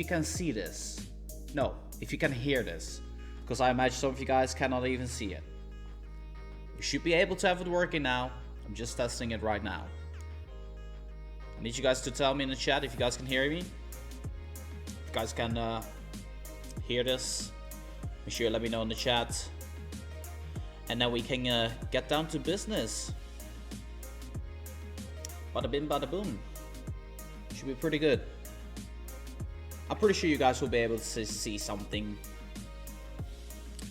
you can see this. No, if you can hear this. Because I imagine some of you guys cannot even see it. You should be able to have it working now. I'm just testing it right now. I need you guys to tell me in the chat if you guys can hear me. If you guys can hear this, make sure you let me know in the chat. And then we can get down to business. Bada bim, bada boom. Should be pretty good. I'm pretty sure you guys will be able to see something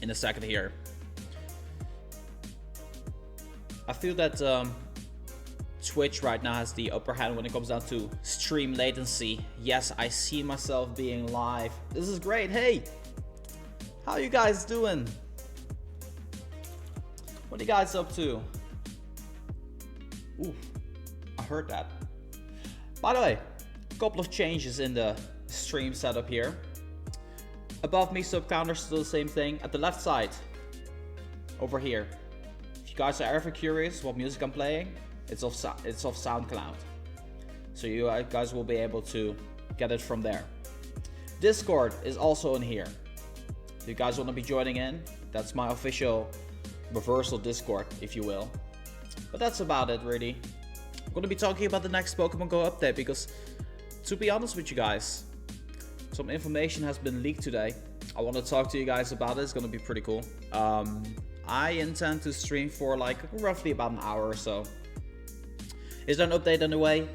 in a second here. I feel that Twitch right now has the upper hand when it comes down to stream latency. Yes, I see myself being live. This is great. Hey, how you guys doing? What are you guys up to? Ooh, I heard that. By the way, a couple of changes in the stream setup here. Above me, sub counter still the same thing. At the left side, over here. If you guys are ever curious what music I'm playing, it's off SoundCloud. So you guys will be able to get it from there. Discord is also in here. If you guys want to be joining in, that's my official reversal Discord, if you will. But that's about it, really. I'm going to be talking about the next Pokemon Go update because, to be honest with you guys, some information has been leaked today. I want to talk to you guys about it. It's going to be pretty cool. I intend to stream for like roughly about an hour or so. Is there an update on the way?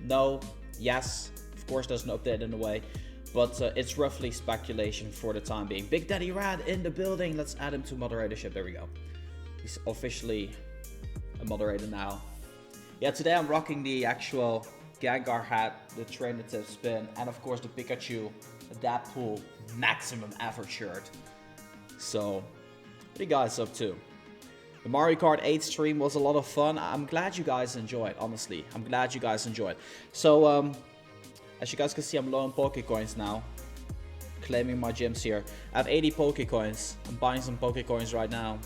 No. Yes. Of course there's an update on the way. But it's roughly speculation for the time being. Big Daddy Rad in the building. Let's add him to moderatorship. There we go. He's officially a moderator now. Yeah, today I'm rocking the actual Gengar hat, the trainer tip spin, and of course the Pikachu Adaptpool maximum effort shirt. So, what are you guys up to? The Mario Kart 8 stream was a lot of fun. I'm glad you guys enjoyed, honestly. I'm glad you guys enjoyed. So, as you guys can see, I'm low on Pokecoins now. Claiming my gyms here. I have 80 Pokecoins. I'm buying some Pokecoins right now.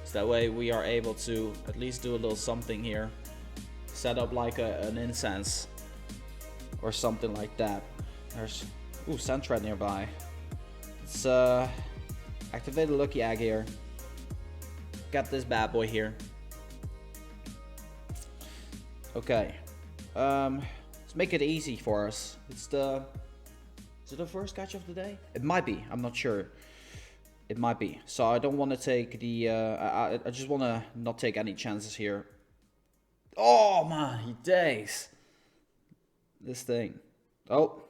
So that way we are able to at least do a little something here. Set up like an incense. Or something like that. There's, ooh, Sandthread nearby. Let's activate a Lucky Egg here. Got this bad boy here. Okay. Let's make it easy for us. Is it the first catch of the day? It might be. I'm not sure. It might be. So I don't want to take the. I just want to not take any chances here. Oh man, he days. This thing. Oh.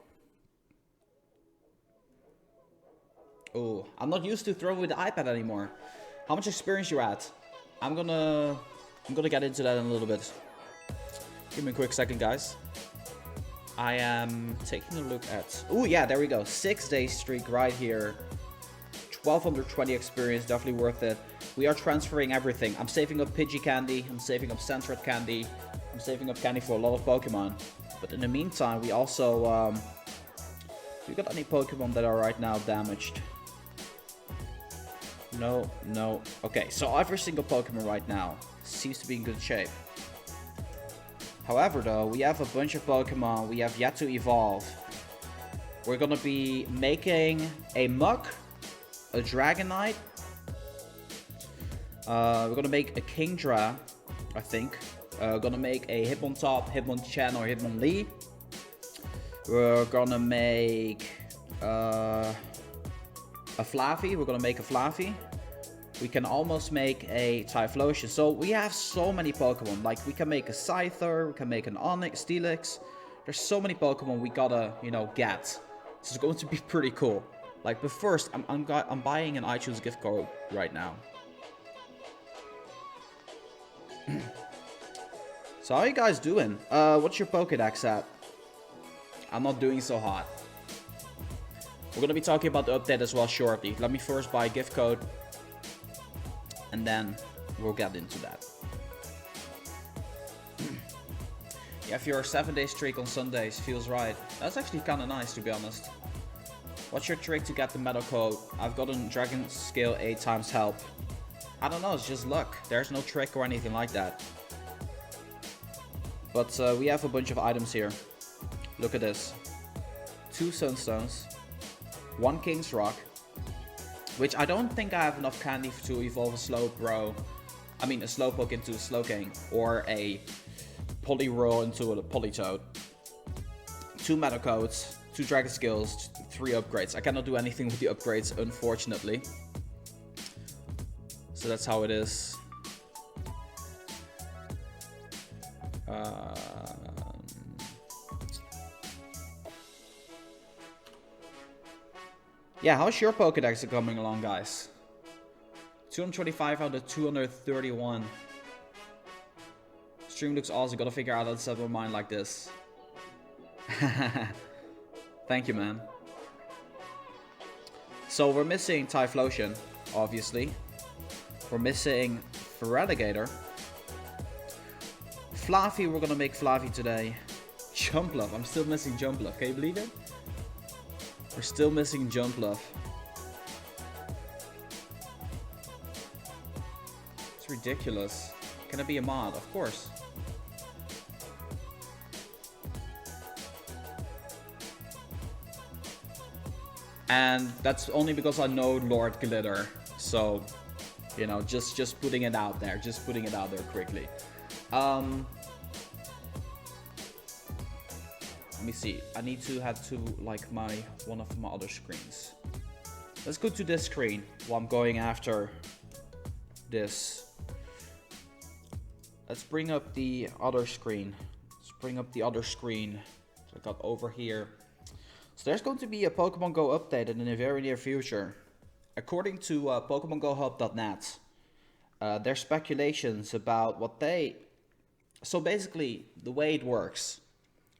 Oh, I'm not used to throwing with the iPad anymore. How much experience you're at? I'm gonna get into that in a little bit. Give me a quick second, guys. I am taking a look at... Oh yeah, there we go. 6-day streak right here. 1220 experience, definitely worth it. We are transferring everything. I'm saving up Pidgey candy. I'm saving up Sandthread candy. I'm saving up candy for a lot of Pokemon. But in the meantime, we also... we got any Pokemon that are right now damaged? No, no. Okay, so every single Pokemon right now seems to be in good shape. However, though, we have a bunch of Pokemon we have yet to evolve. We're gonna be making a Muk, a Dragonite. We're gonna make a Kingdra, I think. We're gonna make a Hitmontop, Hitmonchan, or Hitmonlee. We're gonna make a Flaffy. We're gonna make a Flaffy. We can almost make a Typhlosion. So we have so many Pokemon. Like we can make a Scizor, we can make an Onix, Steelix. There's so many Pokemon we gotta, you know, get. This is going to be pretty cool. Like, but first, I'm buying an iTunes gift card right now. So how you guys doing? What's your Pokédex at? I'm not doing so hot. We're gonna be talking about the update as well shortly. Let me first buy a gift code. And then we'll get into that. Yeah, if you're a 7-day streak on Sundays, feels right. That's actually kind of nice, to be honest. What's your trick to get the medal code? I've gotten Dragon Scale 8 times help. I don't know, it's just luck. There's no trick or anything like that. But we have a bunch of items here. Look at this. 2 Sunstones, 1 King's Rock, which I don't think I have enough candy to evolve a Slowpoke into a Slowking, or a Poliwhirl into a Politoed, 2 Meta Codes, 2 Dragon Skills, 3 upgrades. I cannot do anything with the upgrades, unfortunately. So that's how it is. Yeah, how's your Pokédex coming along, guys? 225 out of 231. Stream looks awesome. Gotta figure out how to set my mind like this. Thank you, man. So we're missing Typhlosion, obviously. We're missing Feraligatr. Fluffy, we're gonna make Fluffy today. Jumpluff, I'm still missing Jumpluff. Can you believe it? We're still missing Jumpluff. It's ridiculous. Can it be a mod? Of course. And that's only because I know Lord Glitter. So, you know, just putting it out there. Just putting it out there quickly. Let me see. I need to head to like one of my other screens. Let's go to this screen while I'm going after this. Let's bring up the other screen. Let's bring up the other screen. So I got over here. So there's going to be a Pokemon Go update in the very near future. According to PokemonGoHub.net, there's speculations about what they... So basically, the way it works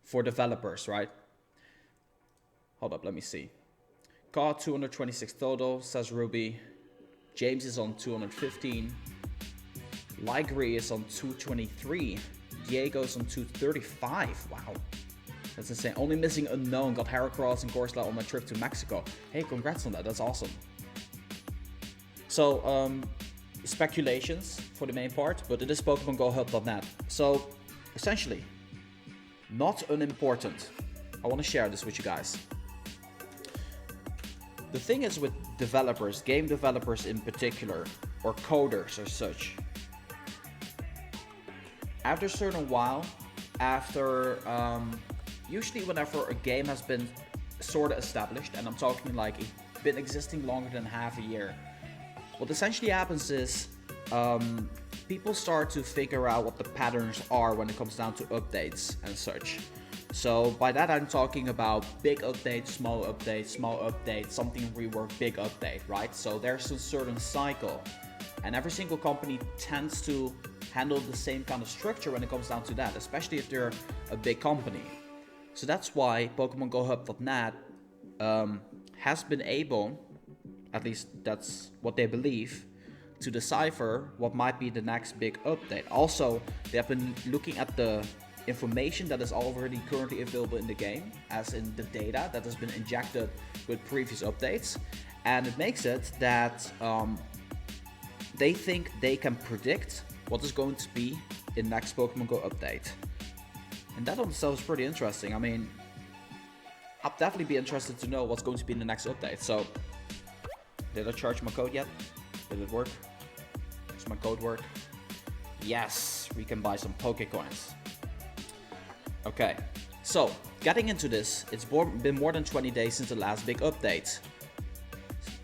for developers, right? Hold up, let me see. Caught 226 total, says Ruby. James is on 215. Ligri is on 223. Diego's on 235. Wow. That's insane. Only missing Unknown. Got Heracross and Corsola on my trip to Mexico. Hey, congrats on that. That's awesome. So, speculations for the main part, but it is PokemonGoHub.net. So, essentially, not unimportant. I want to share this with you guys. The thing is with developers, game developers in particular, or coders or such, after a certain while, usually whenever a game has been sort of established, and I'm talking like it's been existing longer than half a year, what essentially happens is people start to figure out what the patterns are when it comes down to updates and such. So by that I'm talking about big update, small update, something rework, big update, right? So there's a certain cycle, and every single company tends to handle the same kind of structure when it comes down to that, especially if they're a big company. So that's why PokemonGoHub.net has been able, at least that's what they believe, to decipher what might be the next big update. Also, they have been looking at the information that is already currently available in the game, as in the data that has been injected with previous updates, and it makes it that they think they can predict what is going to be in the next Pokemon Go update. And that on itself is pretty interesting. I mean, I'll definitely be interested to know what's going to be in the next update. So, did I charge my code yet? Did it work? Does my code work? Yes, we can buy some Pokecoins. Okay, so getting into this, it's been more than 20 days since the last big update.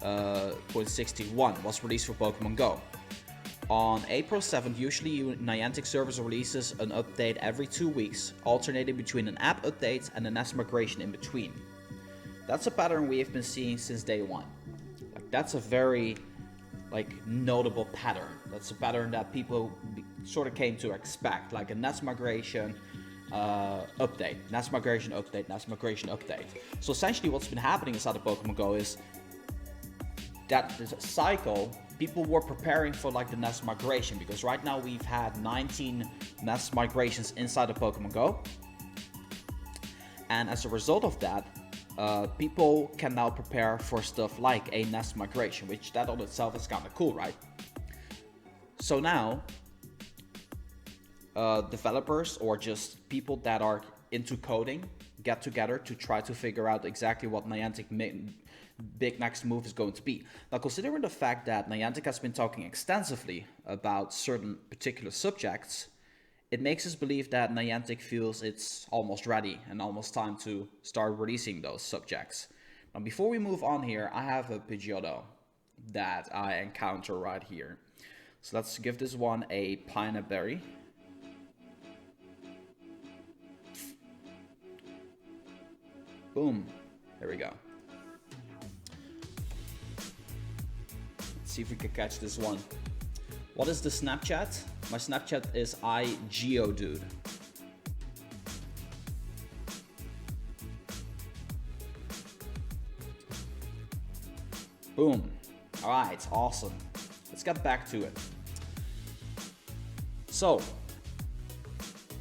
0.61 was released for Pokemon Go. On April 7th, usually Niantic servers releases an update every 2 weeks, alternating between an app update and a nest migration in between. That's a pattern we have been seeing since day one. Like, that's a very notable pattern. That's a pattern that people sort of came to expect, like a nest migration update, nest migration update, nest migration update. So essentially what's been happening inside of Pokemon Go is that this cycle, people were preparing for like the nest migration, because right now we've had 19 nest migrations inside of Pokemon Go, and as a result of that, people can now prepare for stuff like a nest migration, which that on itself is kind of cool, right? So now developers or just people that are into coding, get together to try to figure out exactly what Niantic big next move is going to be. Now, considering the fact that Niantic has been talking extensively about certain particular subjects, it makes us believe that Niantic feels it's almost ready and almost time to start releasing those subjects. Now, before we move on here, I have a Pidgeotto that I encounter right here. So let's give this one a Pineapple Berry. Boom. There we go. Let's see if we can catch this one. What is the Snapchat? My Snapchat is iGeodude. Boom. Alright, awesome. Let's get back to it. So,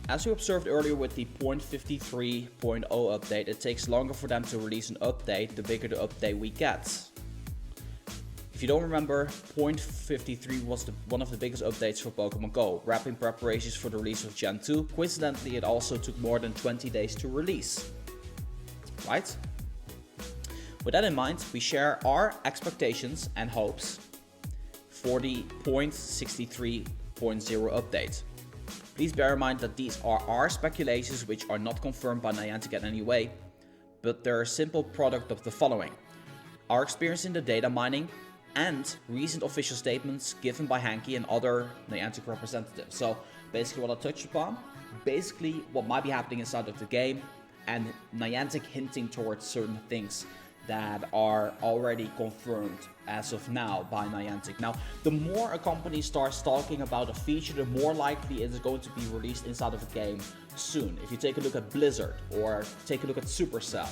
as we observed earlier with the 0.53.0 update, it takes longer for them to release an update the bigger the update we get. If you don't remember, 0.53 was one of the biggest updates for Pokémon Go, wrapping preparations for the release of Gen 2. Coincidentally, it also took more than 20 days to release. Right? With that in mind, we share our expectations and hopes for the 0.63.0 update. Please bear in mind that these are our speculations, which are not confirmed by Niantic in any way, but they're a simple product of the following: our experience in the data mining and recent official statements given by Hanky and other Niantic representatives. So basically what I touched upon, basically what might be happening inside of the game, and Niantic hinting towards certain things that are already confirmed as of now by Niantic. Now, the more a company starts talking about a feature, the more likely it is going to be released inside of a game soon. If you take a look at Blizzard, or take a look at Supercell,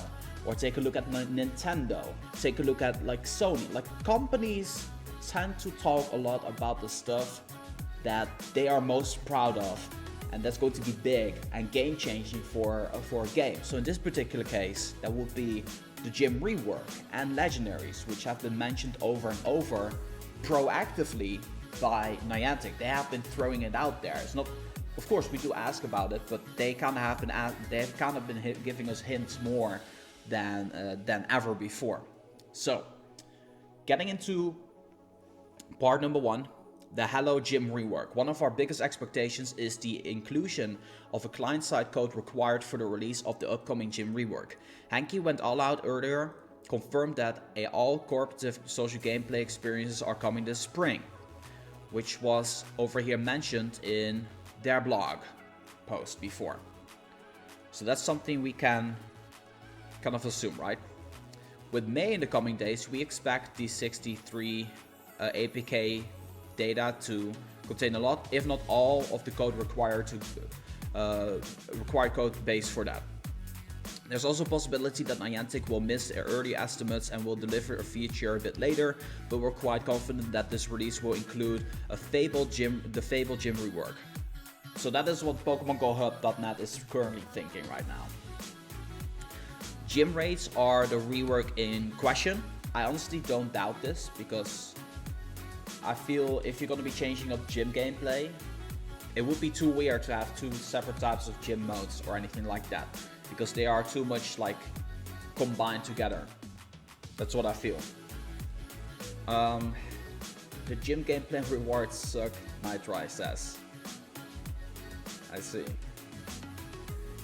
or take a look at Nintendo, take a look at like Sony, like companies tend to talk a lot about the stuff that they are most proud of, and that's going to be big and game-changing for a game. So in this particular case, that would be the gym rework and legendaries, which have been mentioned over and over proactively by Niantic. They have been throwing it out there. It's not, of course, we do ask about it, but they've kind of been giving us hints more than ever before. So, getting into part number one, the Hello Gym rework. One of our biggest expectations is the inclusion of a client-side code required for the release of the upcoming gym rework. Hanky went all out earlier, confirmed that all cooperative social gameplay experiences are coming this spring, which was over here mentioned in their blog post before. So that's something we can kind of assume, right? With May in the coming days, we expect the 63 APK data to contain a lot, if not all, of the code required code base for that. There's also a possibility that Niantic will miss their early estimates and will deliver a feature a bit later, but we're quite confident that this release will include the Fable Gym rework. So that is what PokemonGoHub.net is currently thinking right now. Gym raids are the rework in question. I honestly don't doubt this, because I feel if you're going to be changing up gym gameplay, it would be too weird to have two separate types of gym modes or anything like that, because they are too much like combined together. That's what I feel. The gym gameplay rewards suck, Nitri says. I see.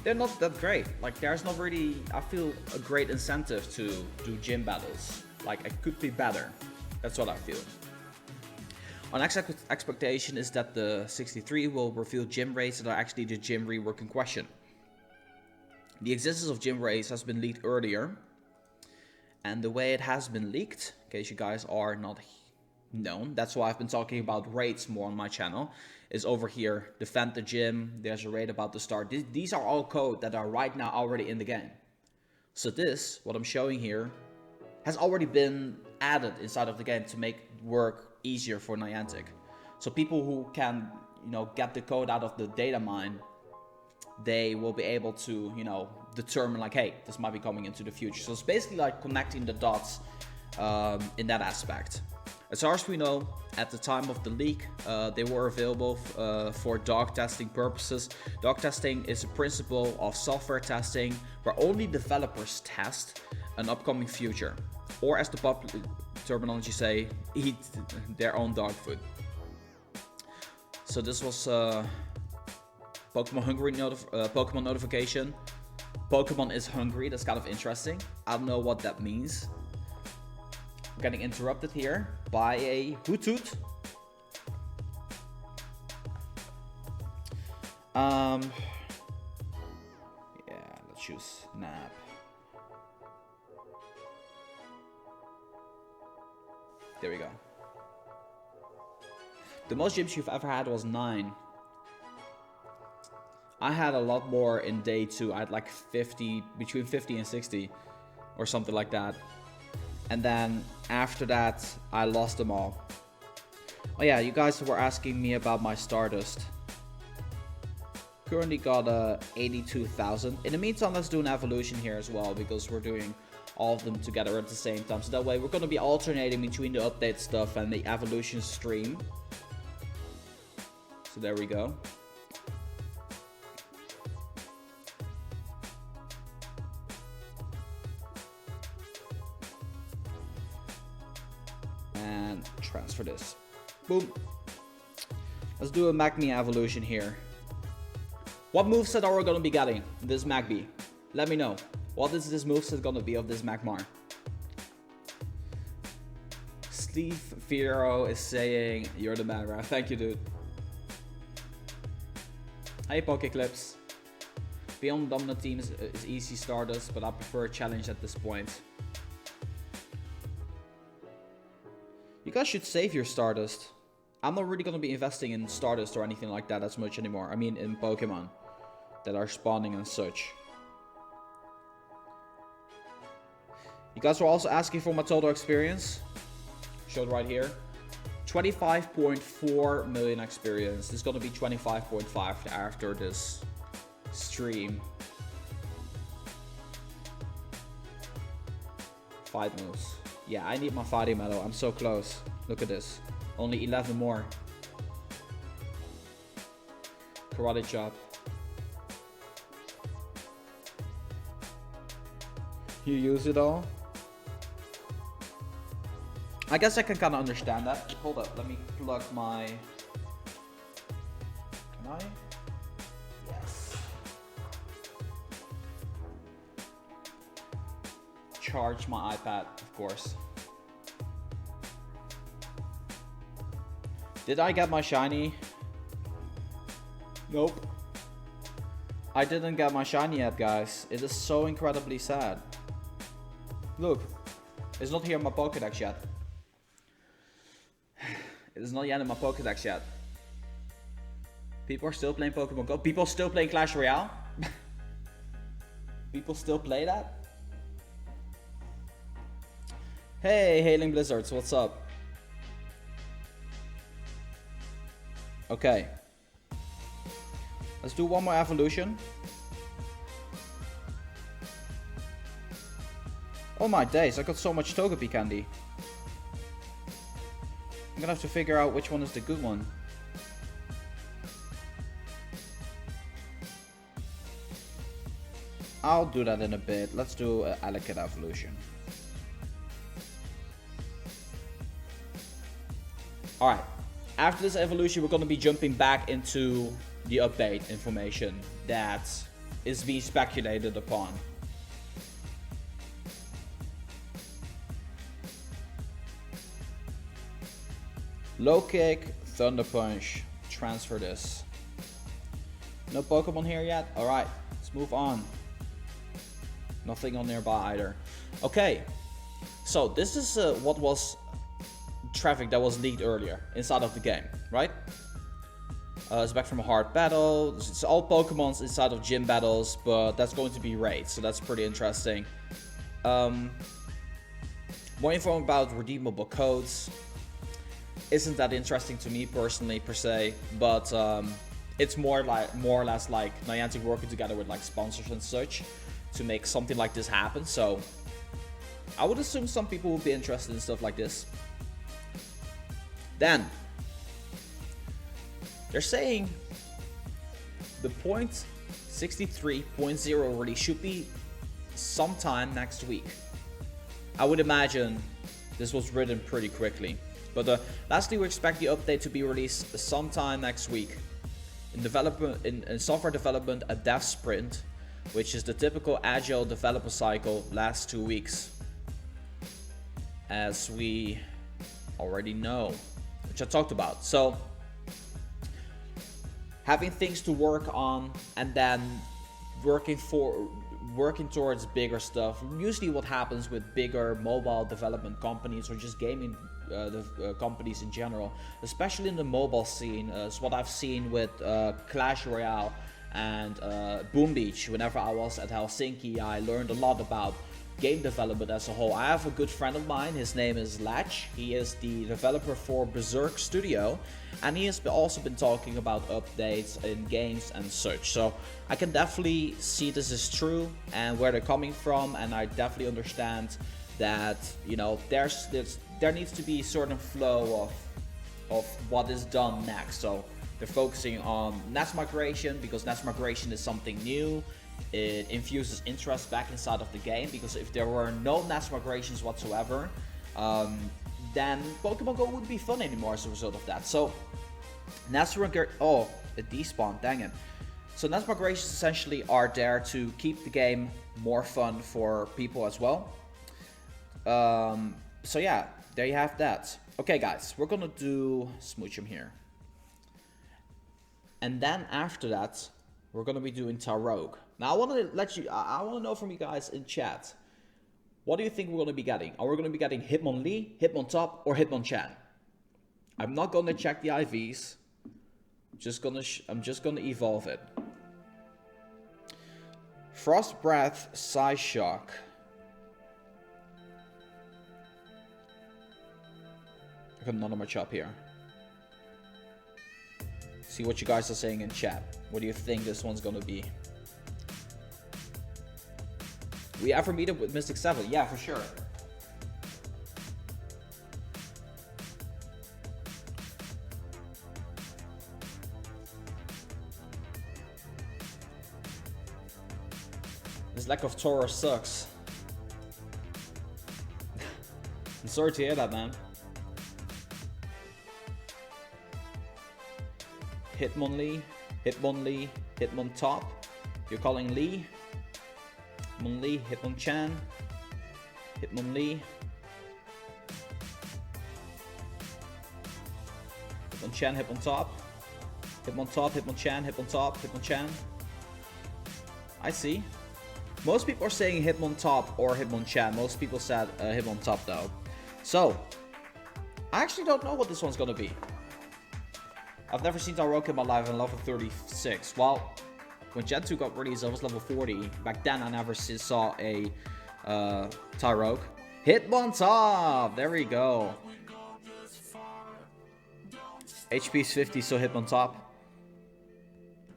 They're not that great. Like, there's not really, I feel, a great incentive to do gym battles. Like, it could be better. That's what I feel. Our next expectation is that the 63 will reveal gym raids that are actually the gym rework in question. The existence of gym raids has been leaked earlier, and the way it has been leaked, in case you guys are not known, that's why I've been talking about raids more on my channel, is over here. Defend the gym, there's a raid about to start. These are all code that are right now already in the game. So this, what I'm showing here, has already been added inside of the game to make work easier for Niantic. So people who can, get the code out of the data mine, they will be able to, determine like, hey, this might be coming into the future. So it's basically like connecting the dots in that aspect. As far as we know, at the time of the leak, they were available for dog testing purposes. Dog testing is a principle of software testing where only developers test an upcoming future, or as the popular terminology say, eat their own dog food. So this was Pokemon Hungry Pokemon notification. Pokemon is hungry. That's kind of interesting. I don't know what that means. I'm getting interrupted here by a hoot hoot. Yeah, let's choose nap. There we go. The most gyms you've ever had was 9. I had a lot more in day 2. I had like 50, between 50 and 60 or something like that. And then after that, I lost them all. Oh yeah, you guys were asking me about my Stardust. Currently got 82,000. In the meantime, let's do an evolution here as well, because we're doing all of them together at the same time. So that way we're going to be alternating between the update stuff and the evolution stream. So there we go. And transfer this. Boom. Let's do a Magmie evolution here. What moveset are we going to be getting this Magby? Let me know. What is this moveset going to be of this Magmar? Steve Firo is saying, you're the man, bro. Thank you, dude. Hey, Pokeclips. Beyond dominant team is easy Stardust, but I prefer a challenge at this point. You guys should save your Stardust. I'm not really going to be investing in Stardust or anything like that as much anymore. I mean, in Pokemon that are spawning and such. You guys were also asking for my total experience. Showed right here. 25.4 million experience. This is going to be 25.5 after this stream. 5 moves. Yeah, I need my fighting medal. I'm so close. Look at this. Only 11 more. Karate chop. You use it all? I guess I can kind of understand that. Hold up, let me plug my... Can I? Yes. Charge my iPad, of course. Did I get my shiny? Nope. I didn't get my shiny yet, guys. It is so incredibly sad. Look, it's not here in my Pokédex yet. It is not yet in my Pokédex yet. People are still playing Pokemon Go. People still play Clash Royale. People still play that. Hey, Hailing Blizzards, what's up? Okay. Let's do one more evolution. Oh my days, I got so much Togepi candy. I'm gonna have to figure out which one is the good one. I'll do that in a bit. Let's do an Elgato evolution. Alright, after this evolution we're gonna be jumping back into the update information that is being speculated upon. Low kick, Thunder Punch, transfer this. No Pokemon here yet? Alright, let's move on. Nothing on nearby either. Okay, so this is what was traffic that was leaked earlier inside of the game, right? It's back from a hard battle. It's all Pokemons inside of gym battles, but that's going to be raids, so that's pretty interesting. More info about redeemable codes. Isn't that interesting to me personally per se, but it's more or less like Niantic working together with like sponsors and such to make something like this happen. So I would assume some people would be interested in stuff like this. Then they're saying the 0.63.0 release should be sometime next week. I would imagine this was written pretty quickly. But lastly, we expect the update to be released sometime next week. In software development, a dev sprint, which is the typical agile developer cycle, lasts 2 weeks. As we already know, which I talked about. So having things to work on and then working towards bigger stuff. Usually what happens with bigger mobile development companies or just gaming companies in general, especially in the mobile scene, is what I've seen with Clash Royale and Boom Beach. Whenever I was at Helsinki, I learned a lot about game development as a whole. I have a good friend of mine, his name is Latch. He is the developer for Berserk Studio, and he has also been talking about updates in games and such. So I can definitely see this is true and where they're coming from, and I definitely understand that, you know, there needs to be a certain flow of what is done next. So they're focusing on NAS migration because NAS migration is something new. It infuses interest back inside of the game, because if there were no NAS migrations whatsoever, then Pokemon Go wouldn't be fun anymore as a result of that. So NAS it despawned, dang it. So NAS migrations essentially are there to keep the game more fun for people as well. So yeah, there you have that. Okay guys, we're gonna do Smoochum here. And then after that, we're gonna be doing Tarok. Now I want to know from you guys in chat, what do you think we're gonna be getting? Are we gonna be getting Hitmonlee, Hitmontop, or Hitmonchan? I'm not gonna check the IVs. I'm just gonna evolve it. Frost Breath, Psyshock. I got another match up here. See what you guys are saying in chat. What do you think this one's gonna be? We ever meet up with Mystic 7? Yeah, for sure. This lack of Taurus sucks. I'm sorry to hear that, man. Hitmonlee, Hitmonlee, Hitmontop. You're calling Lee. Hitmonlee, Hitmonchan, Hitmonlee, Hitmonchan, Hitmontop, Hitmontop, Hitmonchan, Hitmontop, Hitmonchan. I see. Most people are saying Hitmontop or Hitmonchan. Most people said Hitmontop though. So, I actually don't know what this one's gonna be. I've never seen Tarok in my life, and level 36. Well, when Gen 2 got released, I was level 40. Back then, I never saw a Tarok. Hitmontop! There we go. HP is 50, so Hitmontop.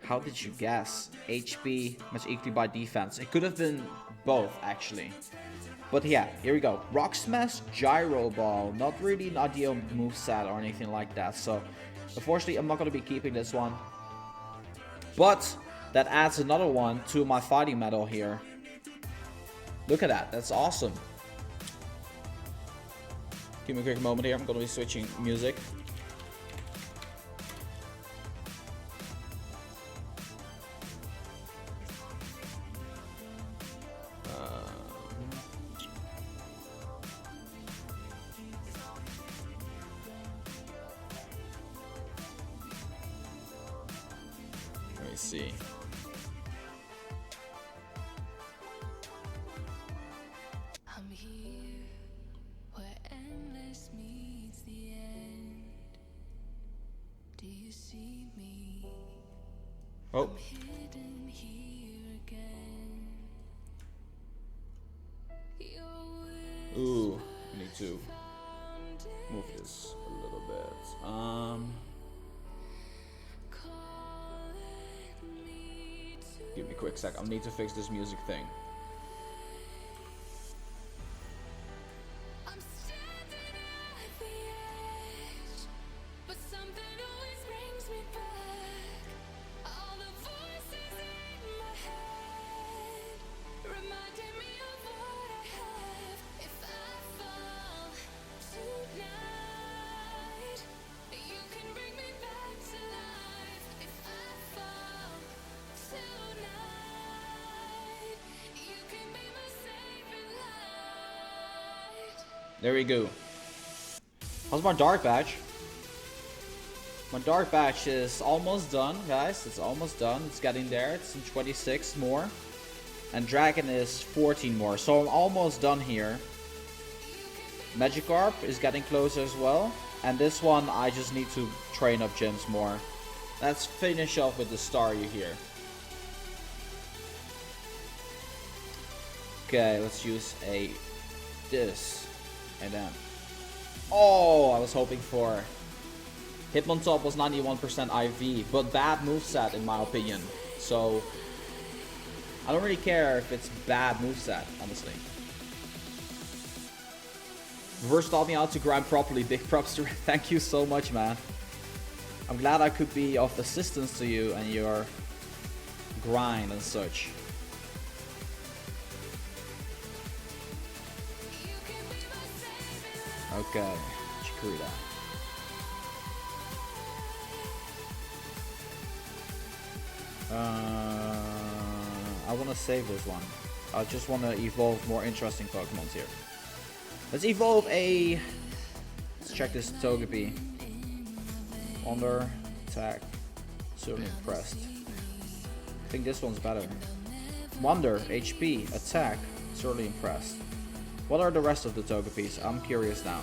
How did you guess? HP much equally by defense. It could have been both, actually. But yeah, here we go. Rock Smash, Gyro Ball. Not really an ideal moveset or anything like that. So, unfortunately, I'm not going to be keeping this one. But that adds another one to my fighting medal here. Look at that. That's awesome. Give me a quick moment here. I'm going to be switching music. Let me see. I'm here where endless meets the end. Do you see me? Oh. I'm hidden here again. Ooh, I need to move this a little bit. Give me a quick sec. I need to fix this music thing. I'm standing at the edge. There we go. How's my dark badge? My dark badge is almost done, guys. It's almost done. It's getting there. It's in 26 more. And dragon is 14 more. So I'm almost done here. Magikarp is getting closer as well. And this one, I just need to train up gyms more. Let's finish off with the Staryu here. Okay, let's use this. And then... Oh, I was hoping for... Hitmontop was 91% IV, but bad moveset in my opinion. So... I don't really care if it's bad moveset, honestly. Reverse taught me how to grind properly. Big props to thank you so much, man. I'm glad I could be of assistance to you and your grind and such. Okay, Chikorita. I want to save this one. I just want to evolve more interesting Pokemon here. Let's evolve a... Let's check this Togepi. Wonder, attack, certainly impressed. I think this one's better. Wonder, HP, attack, certainly impressed. What are the rest of the Togepis? I'm curious now.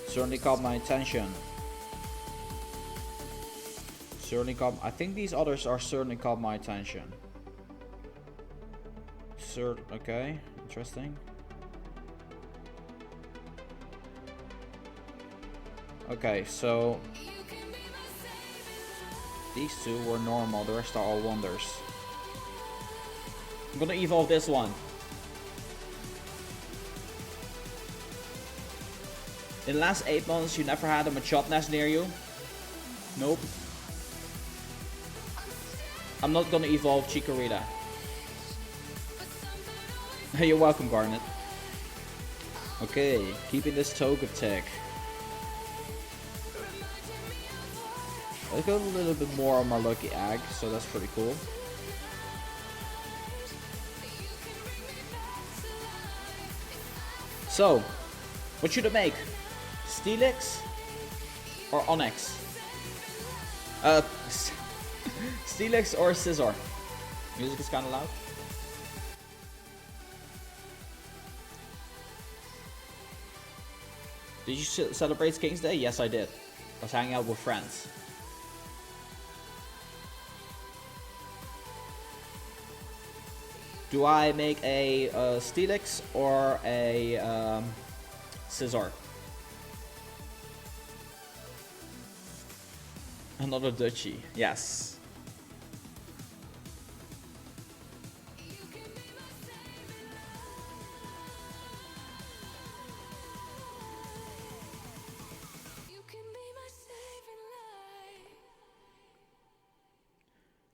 Certainly caught my attention. Certainly caught... I think these others are certainly caught my attention. Okay, interesting. Okay, so... These two were normal, the rest are all wonders. I'm gonna evolve this one. In the last 8 months, you never had a Machop nest near you? Nope. I'm not gonna evolve Chikorita. You're welcome, Garnet. Okay, keeping this Togetic. Let's go a little bit more on my lucky egg, so that's pretty cool. So, what should I make? Steelix or Onyx? Steelix or Scizor? Music is kind of loud. Did you celebrate King's Day? Yes, I did. I was hanging out with friends. Do I make a Steelix or a Scizor? Another Dutchie, yes.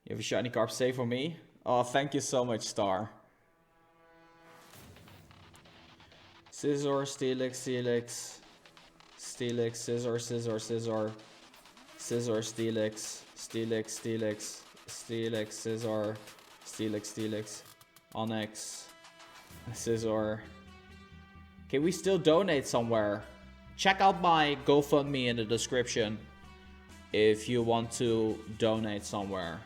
You have a shiny carp save for me? Oh, thank you so much, Star. Scizor, Steelix, Steelix, Steelix, Scizor, Scizor, Scizor, Scizor, Steelix, Steelix, Steelix, Steelix, Scizor, Steelix, Steelix, Onyx, Scizor. Can we still donate somewhere? Check out my GoFundMe in the description if you want to donate somewhere.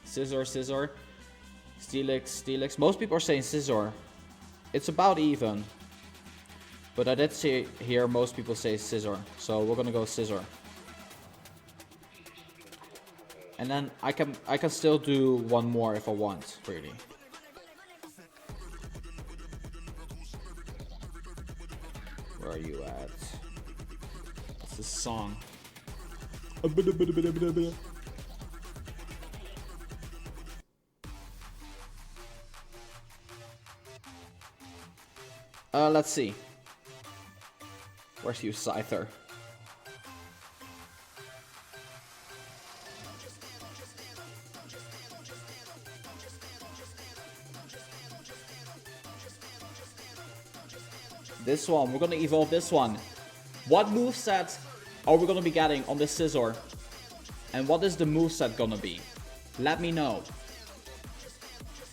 Scizor, Scizor, Steelix, Steelix. Most people are saying Scizor. It's about even. But I did see here most people say Scizor. So we're gonna go Scizor. And then I can still do one more if I want, really. Where are you at? What's this song? Let's see. Where's you, Scyther? This one, we're gonna evolve this one. What moveset are we gonna be getting on this Scizor? And what is the moveset gonna be? Let me know.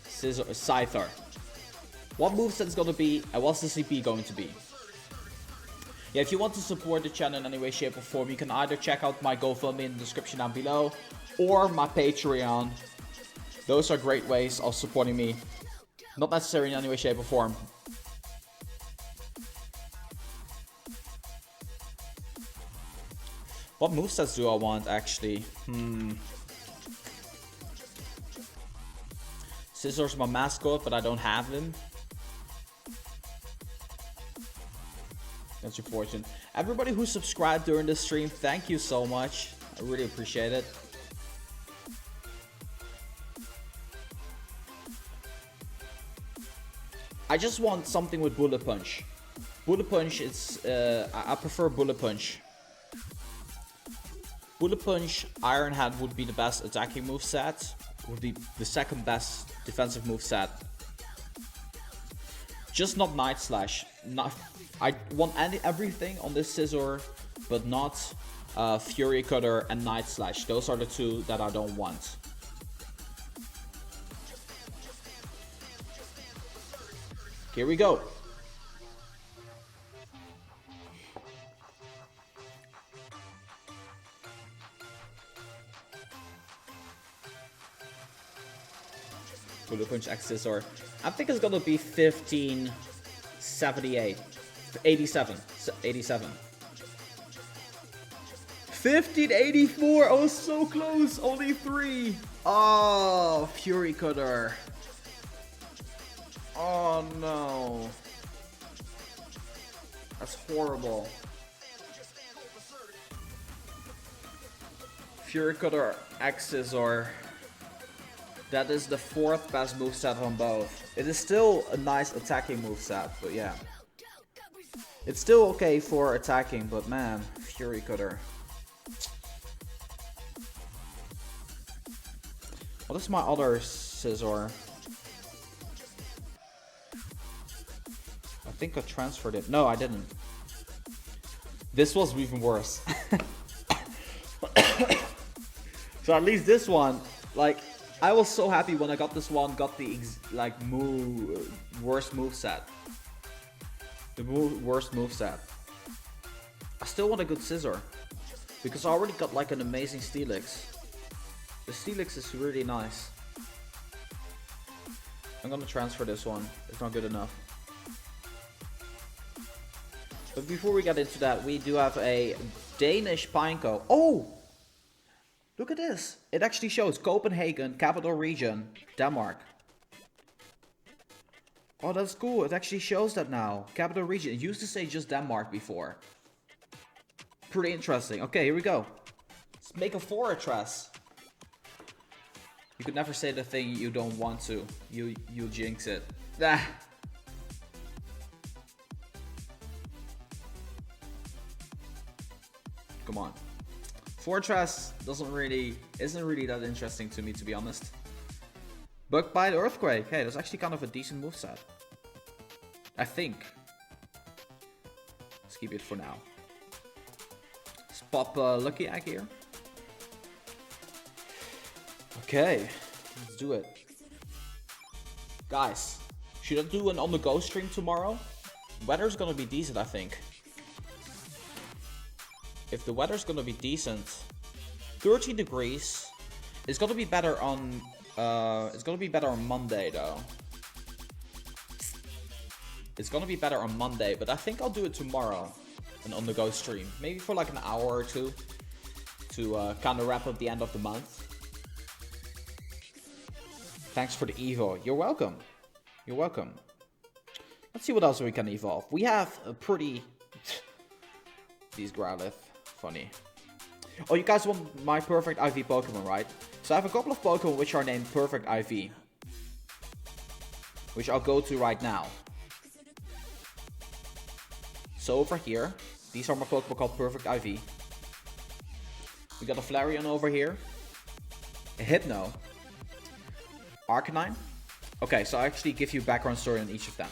Scizor. What moveset is gonna be, and what's the CP going to be? Yeah, if you want to support the channel in any way, shape, or form, you can either check out my GoFundMe in the description down below, or my Patreon. Those are great ways of supporting me. Not necessary in any way, shape, or form. What movesets do I want, actually? Scizor's my mascot, but I don't have him. That's your fortune. Everybody who subscribed during this stream, thank you so much. I really appreciate it. I just want something with Bullet Punch. Bullet Punch, I prefer Bullet Punch. Bullet Punch, Iron Hand would be the best attacking moveset. Would be the second best defensive moveset. Just not Night Slash. I want everything on this Scizor, but not Fury Cutter and Night Slash. Those are the two that I don't want. Here we go. Bullet Punch X Scizor. I think it's gonna be 1578. 87. 1584. Oh, so close. Only 3. Oh, Fury Cutter. Oh no. That's horrible. Fury Cutter X Scizor. That is the 4th best moveset on both. It is still a nice attacking moveset, but yeah. It's still okay for attacking, but man, Fury Cutter. What is my other Scizor? I think I transferred it. No, I didn't. This was even worse. So at least this one, like, I was so happy when I got this one, got the worst moveset. The worst moveset. I still want a good Scizor, because I already got like an amazing Steelix. The Steelix is really nice. I'm gonna transfer this one. It's not good enough. But before we get into that, we do have a Danish Pineco. Oh! Look at this. It actually shows Copenhagen, capital region, Denmark. Oh, that's cool. It actually shows that now. Capital region. It used to say just Denmark before. Pretty interesting. Okay, here we go. Let's make a Fortress. You could never say the thing you don't want to. You jinx it. Ah. Come on. Fortress isn't really that interesting to me, to be honest. Bug Bite Earthquake. Hey, that's actually kind of a decent moveset. I think. Let's keep it for now. Let's pop Lucky Egg here. Okay, let's do it. Guys, should I do an on-the-go stream tomorrow? Weather's gonna be decent, I think. If the weather's gonna be decent, 30 degrees. It's gonna be better on Monday though. It's gonna be better on Monday, but I think I'll do it tomorrow, an on-the-go stream, maybe for like an hour or two, to kind of wrap up the end of the month. Thanks for the evo. You're welcome. You're welcome. Let's see what else we can evolve. We have a pretty these Growlithe. Funny. Oh, you guys want my perfect IV Pokemon, right? So I have a couple of Pokemon which are named Perfect IV, which I'll go to right now. So over here, these are my Pokemon called Perfect IV. We got a Flareon over here, a Hypno, Arcanine. Okay, so I actually give you background story on each of them.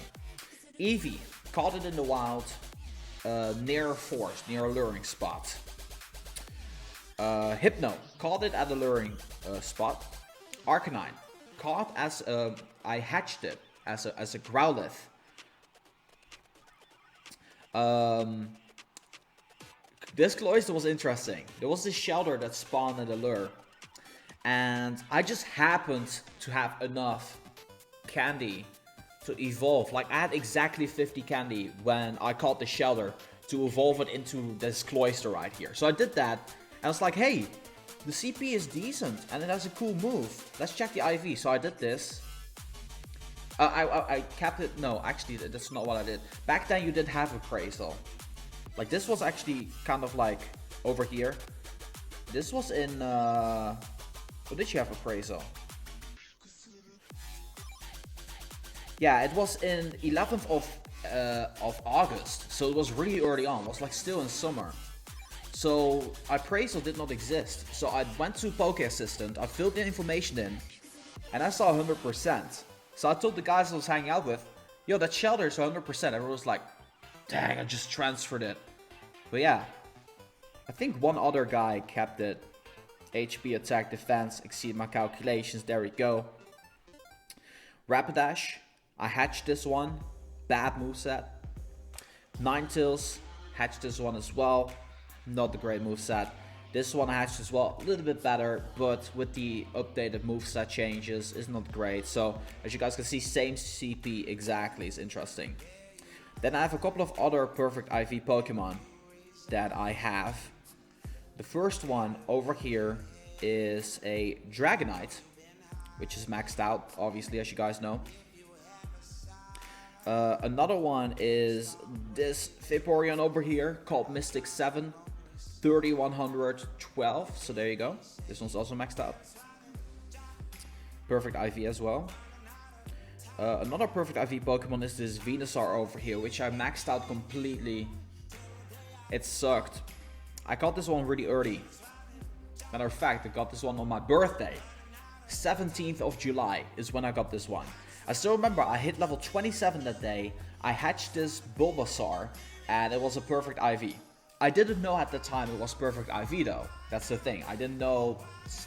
Eevee, caught it in the wild, near a forest, near a luring spot. Hypno, caught it at a luring spot. Arcanine, caught as I hatched it as a Growlithe. This Cloyster was interesting. There was this shelter that spawned at the lure, and I just happened to have enough candy to evolve. Like, I had exactly 50 candy when I caught the shelter to evolve it into this Cloyster right here. So I did that, and I was like, hey, the CP is decent, and it has a cool move. Let's check the IV. So I did this. I kept it. No, actually, that's not what I did. Back then, you did have appraisal. Like, this was actually kind of like over here. This was in, what did you have appraisal? Yeah, it was in 11th of August. So it was really early on. It was like still in summer. So appraisal did not exist. So I went to Poke Assistant, I filled the information in, and I saw 100%. So I told the guys I was hanging out with, yo, that shelter is 100%. Everyone was like, dang, I just transferred it. But yeah, I think one other guy kept it. HP, attack, defense, exceed my calculations. There we go. Rapidash, I hatched this one. Bad moveset. Ninetales, hatched this one as well. Not the great moveset. This one I hatched as well, a little bit better, but with the updated moveset changes, is not great. So, as you guys can see, same CP exactly, is interesting. Then I have a couple of other perfect IV Pokemon that I have. The first one over here is a Dragonite, which is maxed out, obviously, as you guys know. Another one is this Vaporeon over here, called Mystic 7. 3112, so there you go. This one's also maxed out. Perfect IV as well. Another perfect IV Pokemon is this Venusaur over here, which I maxed out completely. It sucked. I got this one really early. Matter of fact, I got this one on my birthday. 17th of July is when I got this one. I still remember I hit level 27 that day. I hatched this Bulbasaur, and it was a perfect IV. I didn't know at the time it was perfect IV though. That's the thing. I didn't know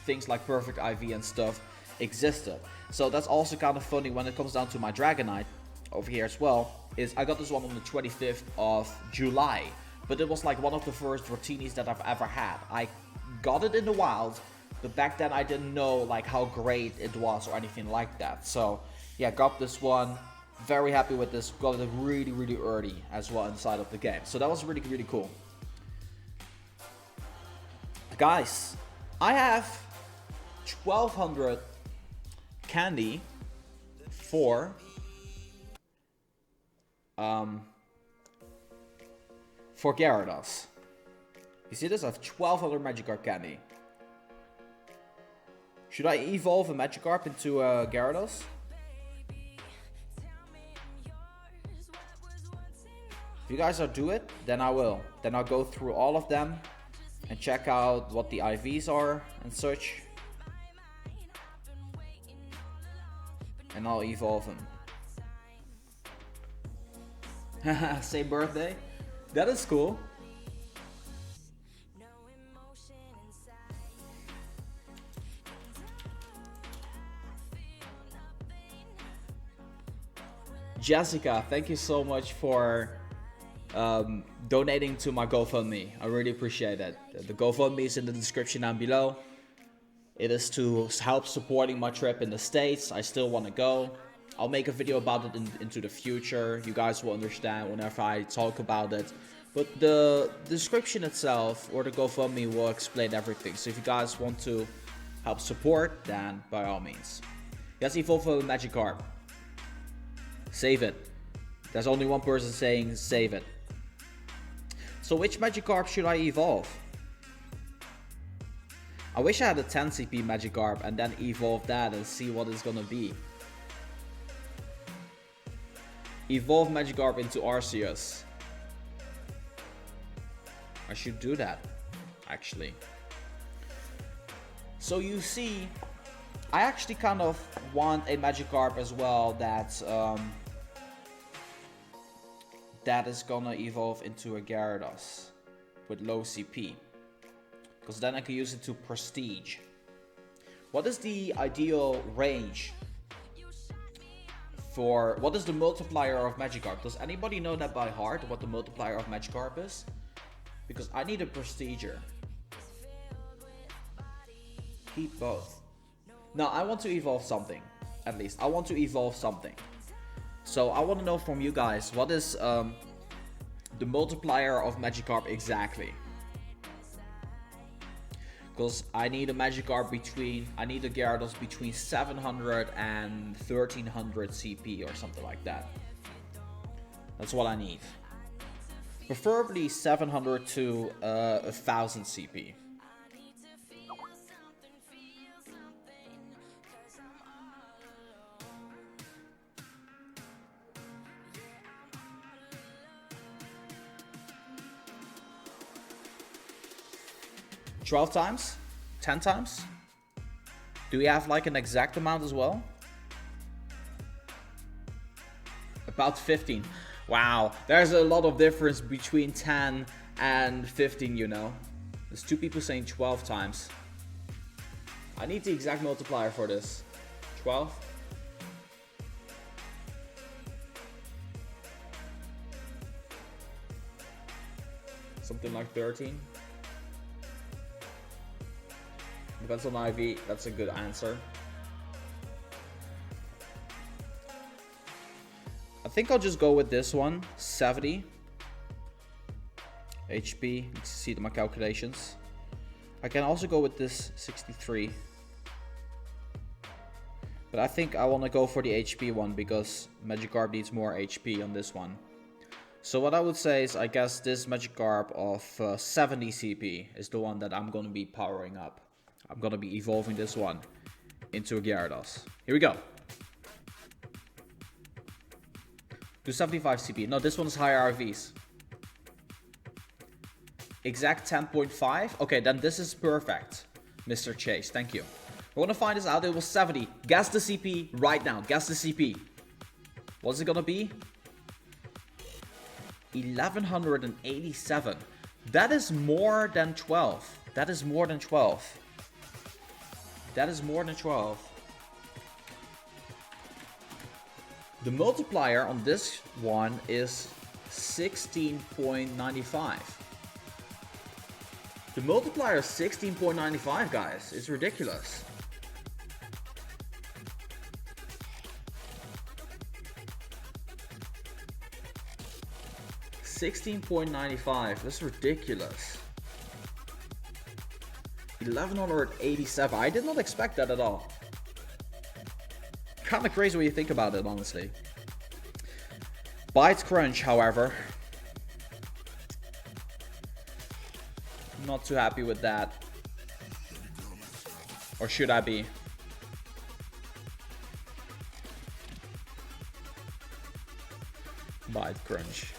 things like perfect IV and stuff existed. So that's also kind of funny when it comes down to my Dragonite over here as well. Is I got this one on the 25th of July. But it was like one of the first Rotinis that I've ever had. I got it in the wild, but back then I didn't know like how great it was or anything like that. So yeah, got this one. Very happy with this. Got it really, really early as well inside of the game. So that was really, really cool. Guys, I have 1200 candy for Gyarados. You see this? I have 1200 Magikarp candy. Should I evolve a Magikarp into a Gyarados? If you guys do it, then I will. Then I'll go through all of them and check out what the IVs are and such. And I'll evolve them. Same birthday? That is cool. Jessica, thank you so much for donating to my GoFundMe. I really appreciate it. The GoFundMe is in the description down below. It is to help supporting my trip in the States. I still want to go. I'll make a video about it into the future. You guys will understand whenever I talk about it. But the description itself or the GoFundMe will explain everything. So if you guys want to help support, then by all means. Yes, evolve a Magikarp. Save it. There's only one person saying save it. So which Magikarp should I evolve? I wish I had a 10 CP Magikarp and then evolve that and see what it's gonna be. Evolve Magikarp into Arceus. I should do that, actually. So you see, I actually kind of want a Magikarp as well that is gonna evolve into a Gyarados with low CP. because then I can use it to prestige. What is the ideal range for, what is the multiplier of Magikarp? Does anybody know that by heart, what the multiplier of Magikarp is? Because I need a prestiger. Keep both. Now I want to evolve something, at least. I want to evolve something. So I want to know from you guys, what is the multiplier of Magikarp exactly? Because I need a Magikarp between, I need a Gyarados between 700 and 1300 CP or something like that. That's what I need. Preferably 700 to 1000 CP. $12 times? 10 times? Do we have like an exact amount as well? About 15. Wow, there's a lot of difference between 10 and 15, you know. There's two people saying 12 times. I need the exact multiplier for this. 12? Something like 13. Depends on IV, that's a good answer. I think I'll just go with this one, 70 HP. Let's see my calculations. I can also go with this 63. But I think I want to go for the HP one because Magikarp needs more HP on this one. So what I would say is, I guess this Magikarp of 70 CP is the one that I'm going to be powering up. I'm going to be evolving this one into a Gyarados. Here we go. To 75 CP. No, this one is higher RVs. Exact 10.5. Okay, then this is perfect, Mr. Chase. Thank you. I want to find this out. It was 70. Guess the CP right now. Guess the CP. What's it going to be? 1187. That is more than 12. That is more than 12. That is more than 12. The multiplier on this one is 16.95. The multiplier is 16.95, guys. It's ridiculous. $16.95. That's ridiculous. 1187. I did not expect that at all. Kind of crazy when you think about it, honestly. Bite Crunch, however, not too happy with that. Or should I be? Bite Crunch.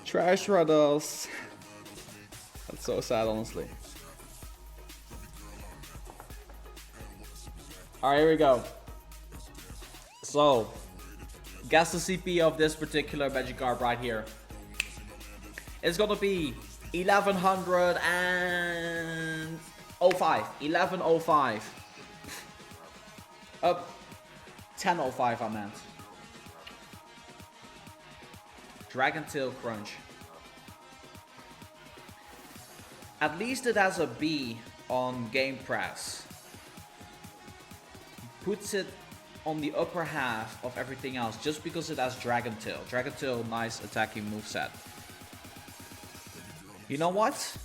Trash Rattles. That's so sad, honestly. Alright, here we go. So, guess the CP of this particular Magikarp right here. It's gonna be 1105. 1105. Up 1005, I meant. Dragon Tail Crunch. At least it has a B on Game Press. Puts it on the upper half of everything else just because it has Dragon Tail. Dragon Tail, nice attacking moveset. You know what?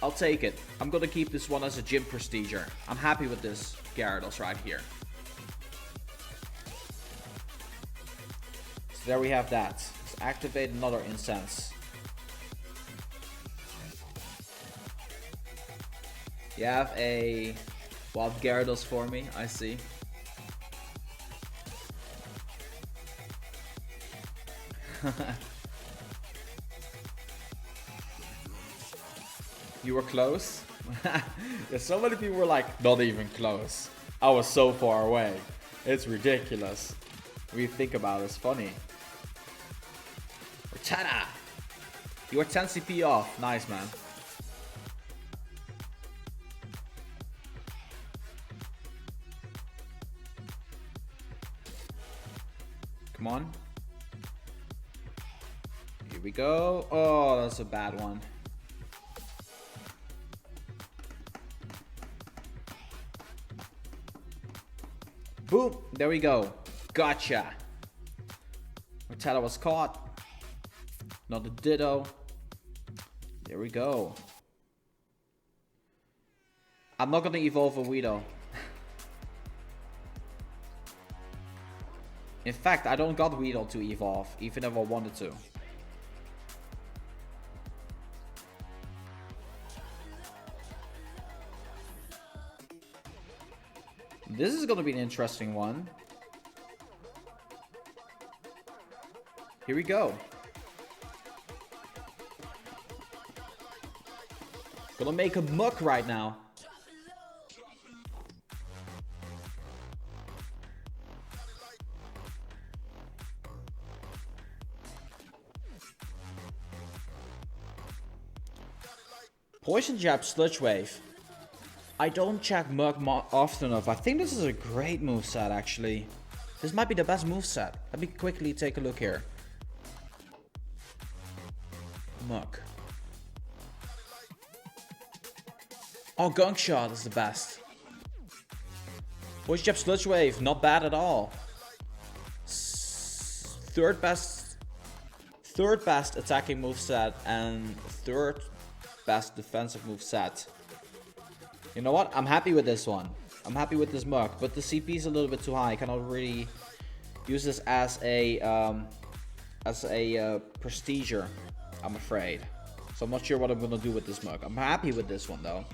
I'll take it. I'm gonna keep this one as a gym prestiger. I'm happy with this Gyarados right here. So there we have that. Let's activate another incense. You have a wild Gyarados for me, I see. You were close? Yeah, so many people were like, not even close. I was so far away. It's ridiculous. When you think about it, it's funny. Tada! You are 10 CP off. Nice, man. Come on. Here we go. Oh, that's a bad one. Boom. There we go. Gotcha. Mortella was caught. Not a ditto. There we go. I'm not gonna evolve a Weedle. In fact, I don't got Weedle to evolve, even if I wanted to. This is gonna be an interesting one. Here we go. Gonna make a muck right now. Poison Jab Sludge Wave. I don't check Mug often enough. I think this is a great moveset actually. This might be the best moveset. Let me quickly take a look here. Mug. Oh, Gunk Shot is the best. Poison Jab Sludge Wave, not bad at all. Third best attacking moveset and third best defensive moveset. You know what? I'm happy with this one. I'm happy with this Mug, but the CP is a little bit too high. I cannot really use this as a prestiger, I'm afraid. So I'm not sure what I'm gonna do with this Mug. I'm happy with this one though.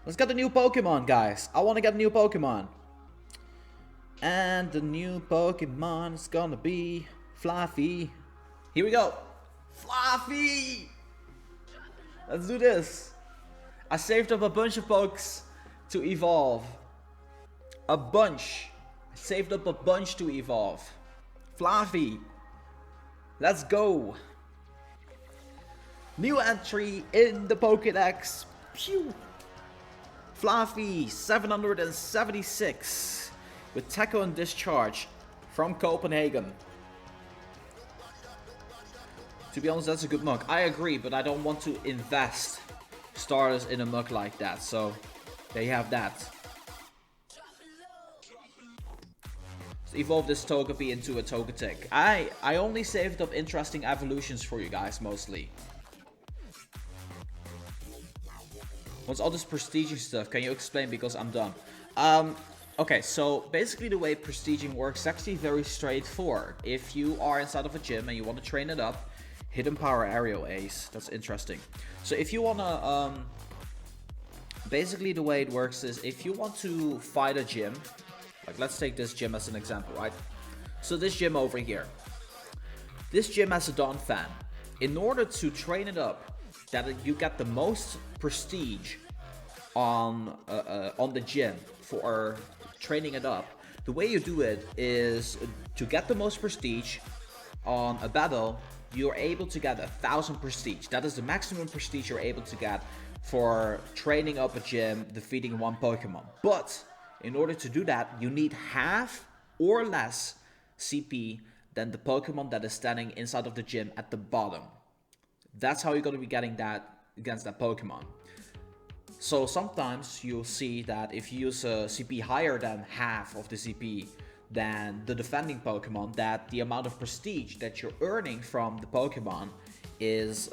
Let's get the new Pokemon, guys. I want to get a new Pokemon. And the new Pokemon is gonna be Fluffy. Here we go. Fluffy! Let's do this. I saved up a bunch of pokes to evolve. A bunch. I saved up a bunch to evolve. Fluffy. Let's go. New entry in the Pokédex. Pew. Fluffy 776 with Tackle and Discharge from Copenhagen. To be honest, that's a good mug. I agree, but I don't want to invest starters in a mug like that. So, there you have that. Let's evolve this Togepi into a Togetic. I only saved up interesting evolutions for you guys, mostly. What's all this prestiging stuff? Can you explain? Because I'm done. Okay, so basically the way prestiging works is actually very straightforward. If you are inside of a gym and you want to train it up, Hidden Power Aerial Ace. That's interesting. So if you want to, basically the way it works is if you want to fight a gym, like let's take this gym as an example, right? So this gym over here. This gym has a Dawn fan. In order to train it up, that you get the most prestige on the gym for training it up, the way you do it is to get the most prestige on a battle. You're able to get 1,000 prestige. That is the maximum prestige you're able to get for training up a gym, defeating one Pokemon. But in order to do that, you need half or less CP than the Pokemon that is standing inside of the gym at the bottom. That's how you're going to be getting that against that Pokemon. So sometimes you'll see that if you use a CP higher than half of the CP than the defending Pokemon, that the amount of prestige that you're earning from the Pokemon is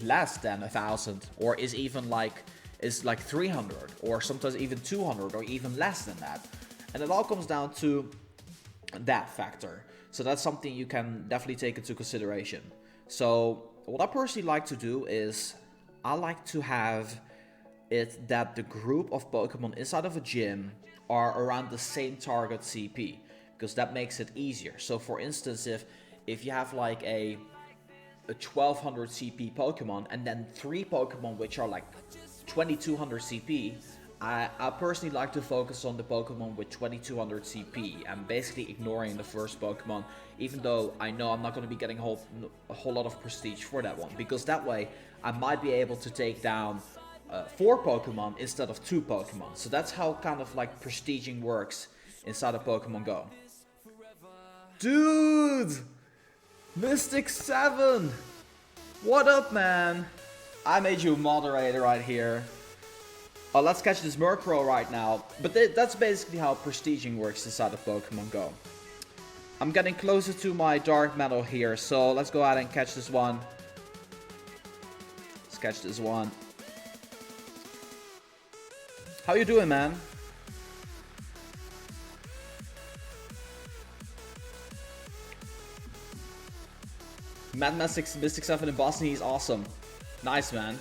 less than 1,000, or is like 300, or sometimes even 200, or even less than that. And it all comes down to that factor. So that's something you can definitely take into consideration. So what I personally like to do is I like to have it that the group of Pokemon inside of a gym are around the same target CP, because that makes it easier. So for instance, if you have like a 1200 CP Pokemon and then 3 Pokemon which are like 2200 CP, I personally like to focus on the Pokemon with 2200 CP and basically ignoring the first Pokemon, even though I know I'm not going to be getting a whole lot of prestige for that one, because that way I might be able to take down 4 Pokemon instead of 2 Pokemon. So that's how kind of like prestiging works inside of Pokemon Go. Dude! Mystic 7! What up, man? I made you a moderator right here. Oh, let's catch this Murkrow right now. But that's basically how prestiging works inside of Pokemon Go. I'm getting closer to my Dark Metal here, so let's go ahead and catch this one. Let's catch this one. How you doing, man? Mad Mystic 7 in Boston, he's awesome. Nice, man.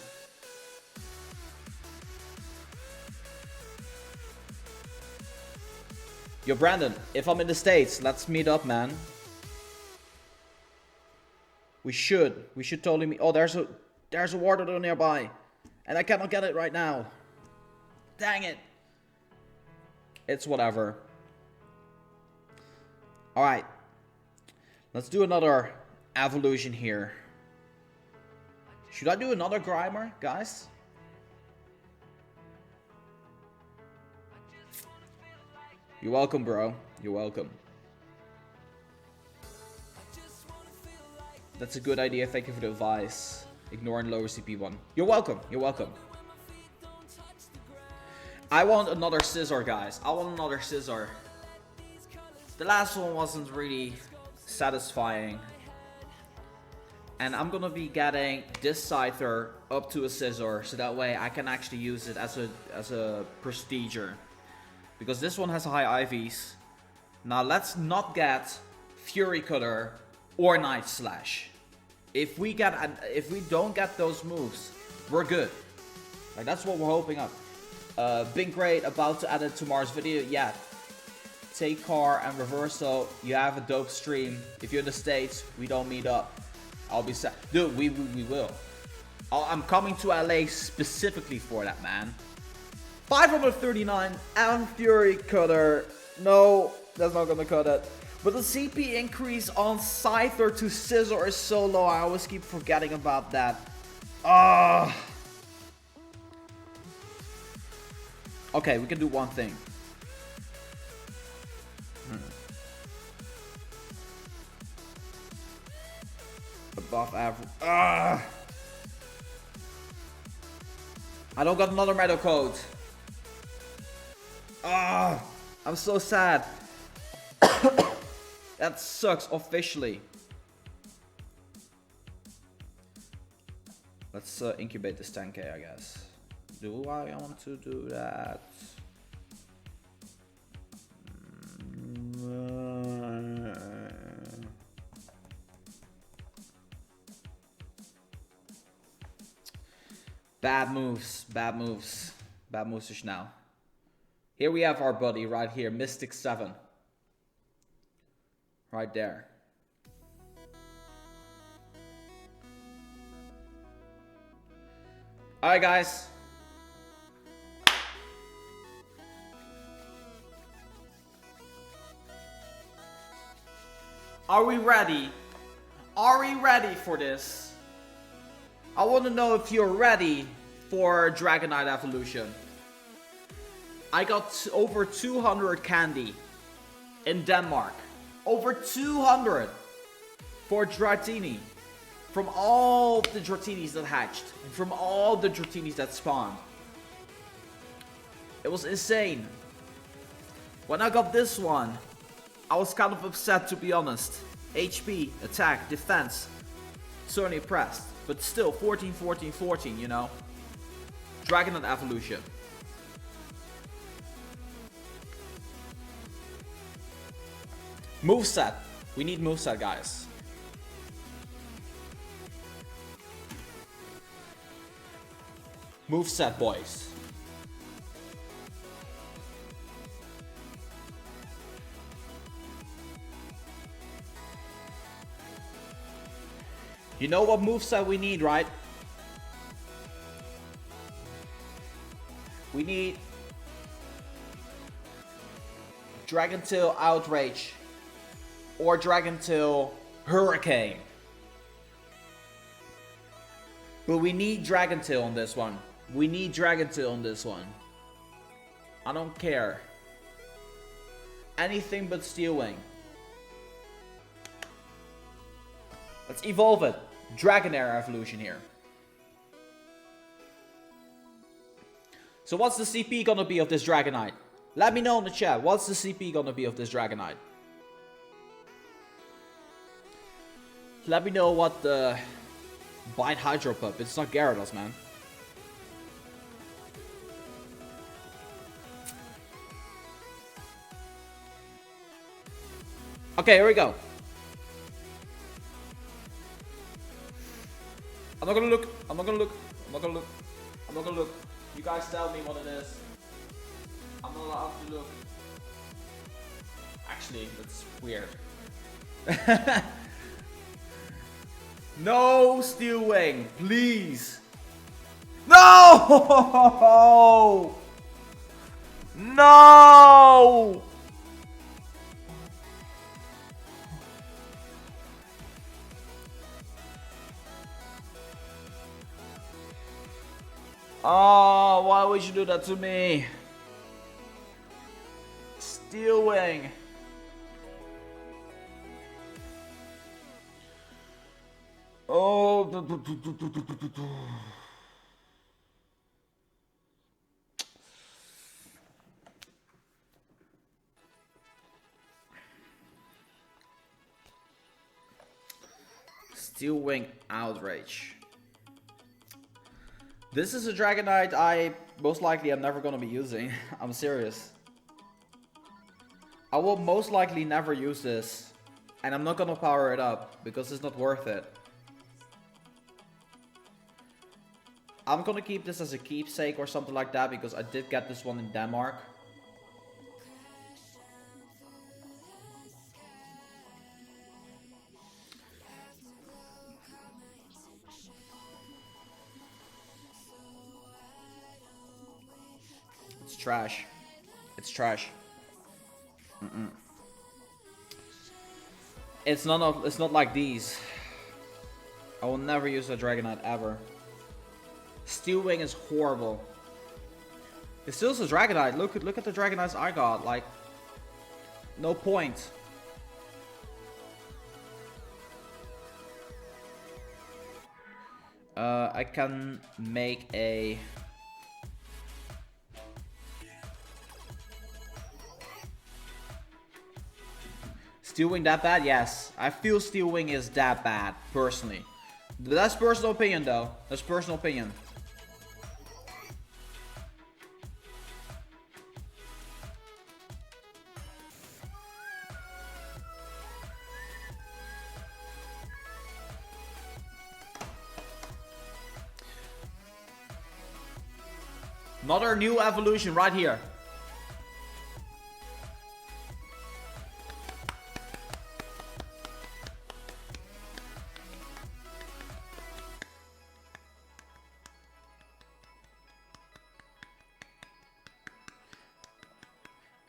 Yo, Brandon, if I'm in the States, let's meet up, man. We should totally meet. Oh, there's a water nearby, and I cannot get it right now. Dang it. It's whatever. All right, let's do another evolution here. Should I do another Grimer, guys? You're welcome, bro. You're welcome. That's a good idea. Thank you for the advice. Ignoring lower CP one. You're welcome. You're welcome. I want another Scizor, guys. I want another Scizor. The last one wasn't really satisfying. And I'm gonna be getting this Scyther up to a Scizor, so that way I can actually use it as a prestiger. Because this one has high IVs. Now let's not get Fury Cutter or Night Slash. If we don't get those moves, we're good. Like, that's what we're hoping up. Big Great about to add it to Mars video. Yeah. Take car and Reverso. You have a dope stream. If you're in the States, we don't meet up. I'll be sad. Dude, we will. I'm coming to LA specifically for that, man. 539 and Fury Cutter. No, that's not gonna cut it. But the CP increase on Scyther to Scizor is so low. I always keep forgetting about that. Okay, we can do one thing. Above average. I don't got another medal code. I'm so sad. That sucks officially. Let's incubate this 10k, I guess. Do I want to do that? Bad moves, bad moves. Bad moves just now. Here we have our buddy right here, Mystic 7. Right there. Alright, guys. Are we ready? Are we ready for this? I want to know if you're ready for Dragonite evolution. I got over 200 candy in Denmark. Over 200 for Dratini. From all the Dratinis that hatched. And from all the Dratinis that spawned. It was insane. When I got this one, I was kind of upset, to be honest. HP, attack, defense. Sony pressed. But still, 14, 14, 14, you know. Dragonite evolution. Moveset. We need moveset, guys. Moveset, boys. You know what moveset we need, right? We need Dragon Tail Outrage or Dragon Tail Hurricane. But we need Dragon Tail on this one. We need Dragon Tail on this one. I don't care. Anything but Steel Wing. Let's evolve it. Dragonair evolution here. So what's the CP gonna be of this Dragonite? Let me know in the chat. What's the CP gonna be of this Dragonite? Let me know what the Bite Hydro Pup. It's not Gyarados, man. Okay, here we go. I'm not gonna look. I'm not gonna look. I'm not gonna look. I'm not gonna look. You guys tell me what it is. I'm not allowed to look. Actually, that's weird. No Steel Wing, please. No! No! Oh, why would you do that to me? Steel Wing. Oh. Steel Wing Outrage. This is a Dragonite I most likely am never gonna be using. I'm serious. I will most likely never use this. And I'm not gonna power it up because it's not worth it. I'm gonna keep this as a keepsake or something like that because I did get this one in Denmark. It's trash. It's trash. It's not like these. I will never use a Dragonite ever. Steel Wing is horrible. It's still a Dragonite. Look at the Dragonites I got. Like, no point. I can make a. Steel Wing that bad? Yes. I feel Steel Wing is that bad, personally. That's personal opinion, though. That's personal opinion. Another new evolution right here.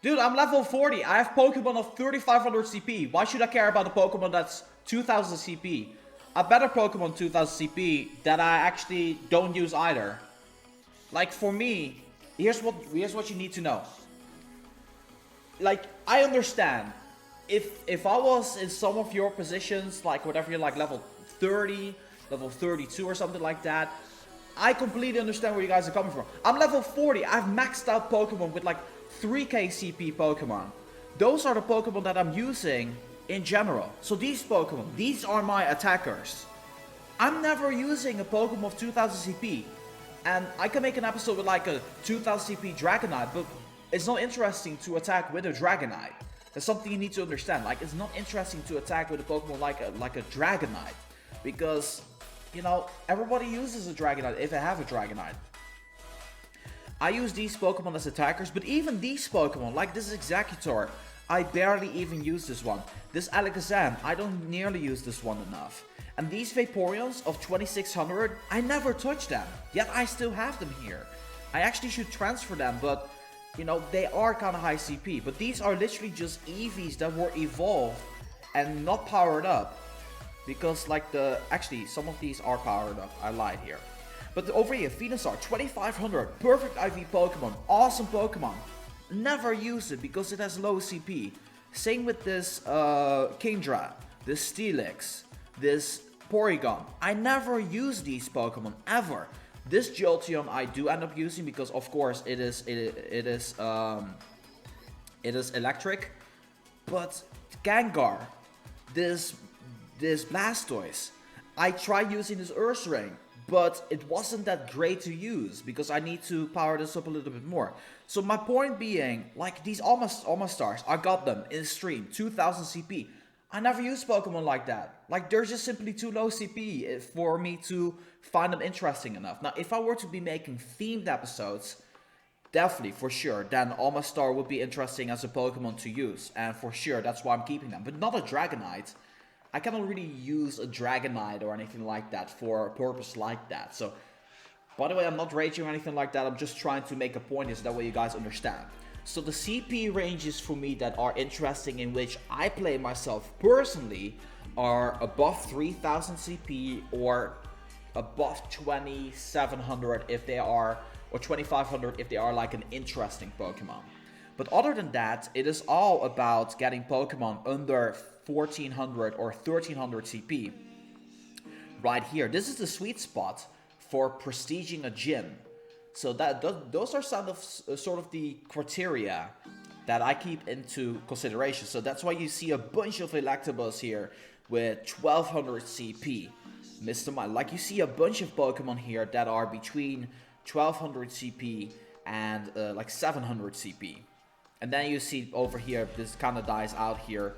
Dude, I'm level 40. I have Pokemon of 3500 CP. Why should I care about a Pokemon that's 2000 CP? A better Pokemon 2000 CP that I actually don't use either. Like, for me, here's what you need to know. Like, I understand. If I was in some of your positions, like whatever you're like level 30, level 32 or something like that, I completely understand where you guys are coming from. I'm level 40. I've maxed out Pokemon with like 3k CP Pokemon. Those are the Pokemon that I'm using in general. So these Pokemon, these are my attackers. I'm never using a Pokemon of 2000 CP. And I can make an episode with like a 2000 CP Dragonite, but it's not interesting to attack with a Dragonite. That's something you need to understand. Like, it's not interesting to attack with a Pokemon like a Dragonite. Because, you know, everybody uses a Dragonite if they have a Dragonite. I use these Pokemon as attackers, but even these Pokemon, like this Executor, I barely even use this one. This Alakazam, I don't nearly use this one enough. And these Vaporeons of 2600, I never touched them, yet I still have them here. I actually should transfer them, but you know, they are kind of high CP. But these are literally just EVs that were evolved and not powered up. Because like actually some of these are powered up, I lied here. But over here, Venusaur, 2500, perfect IV Pokemon, awesome Pokemon. Never use it because it has low CP. Same with this Kingdra, this Steelix, this Porygon. I never use these Pokemon ever. This Jolteon I do end up using because of course it is electric. But Gengar, this Blastoise, I tried using this Ursaring, but it wasn't that great to use because I need to power this up a little bit more. So my point being, like these almost stars, I got them in stream, 2000 CP. I never use Pokemon like that. Like they're just simply too low CP for me to find them interesting enough. Now, if I were to be making themed episodes, definitely, for sure, then Almastar would be interesting as a Pokemon to use. And for sure, that's why I'm keeping them. But not a Dragonite. I cannot really use a Dragonite or anything like that for a purpose like that. So, by the way, I'm not raging or anything like that. I'm just trying to make a point so that way you guys understand. So the CP ranges for me that are interesting in which I play myself personally are above 3000 CP or above 2700 if they are, or 2500 if they are like an interesting Pokemon. But other than that, it is all about getting Pokemon under 1400 or 1300 CP. Right here, this is the sweet spot for prestiging a gym. So those are sort of the criteria that I keep into consideration. So that's why you see a bunch of Electabuzz here with 1200 CP. Mr. Mime, like you see a bunch of Pokemon here that are between 1200 CP and like 700 CP. And then you see over here, this kind of dies out here,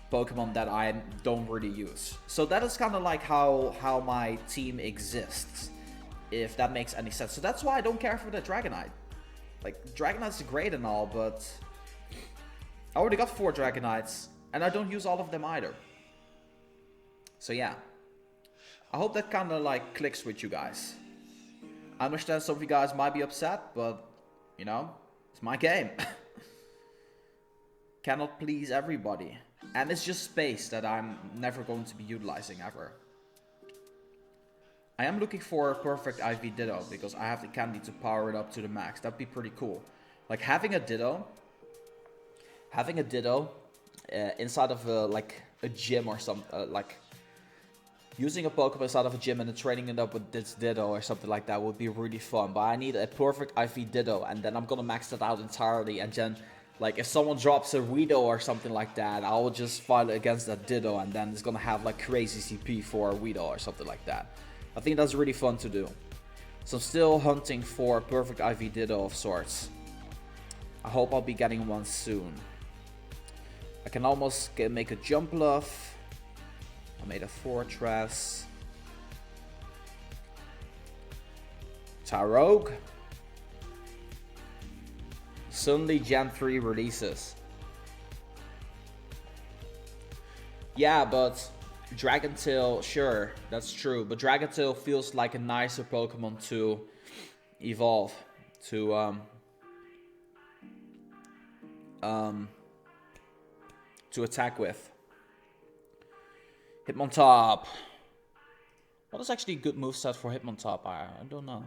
Pokemon that I don't really use. So that is kind of like how my team exists, if that makes any sense. So that's why I don't care for the Dragonite. Like, Dragonite's great and all, but I already got 4 Dragonites, and I don't use all of them either. So yeah, I hope that kind of like clicks with you guys. I understand some of you guys might be upset, but you know, it's my game. Cannot please everybody. And it's just space that I'm never going to be utilizing ever. I am looking for a perfect IV Ditto because I have the candy to power it up to the max. That'd be pretty cool. Like having a Ditto inside of like a gym or something, like using a Pokemon inside of a gym and then training it up with this Ditto or something like that would be really fun. But I need a perfect IV Ditto, and then I'm gonna max that out entirely, and then like if someone drops a Weedle or something like that, I will just fight against that Ditto, and then it's gonna have like crazy CP for a Weedle or something like that. I think that's really fun to do. So I'm still hunting for a perfect IV Ditto of sorts. I hope I'll be getting one soon. I can almost make a Jump Bluff. I made a Fortress. Tyrogue. Suddenly Gen 3 releases. Yeah, but Dragontail, sure, that's true. But Dragontail feels like a nicer Pokemon to evolve, to attack with. Hitmontop. What is actually a good moveset for Hitmontop? I don't know.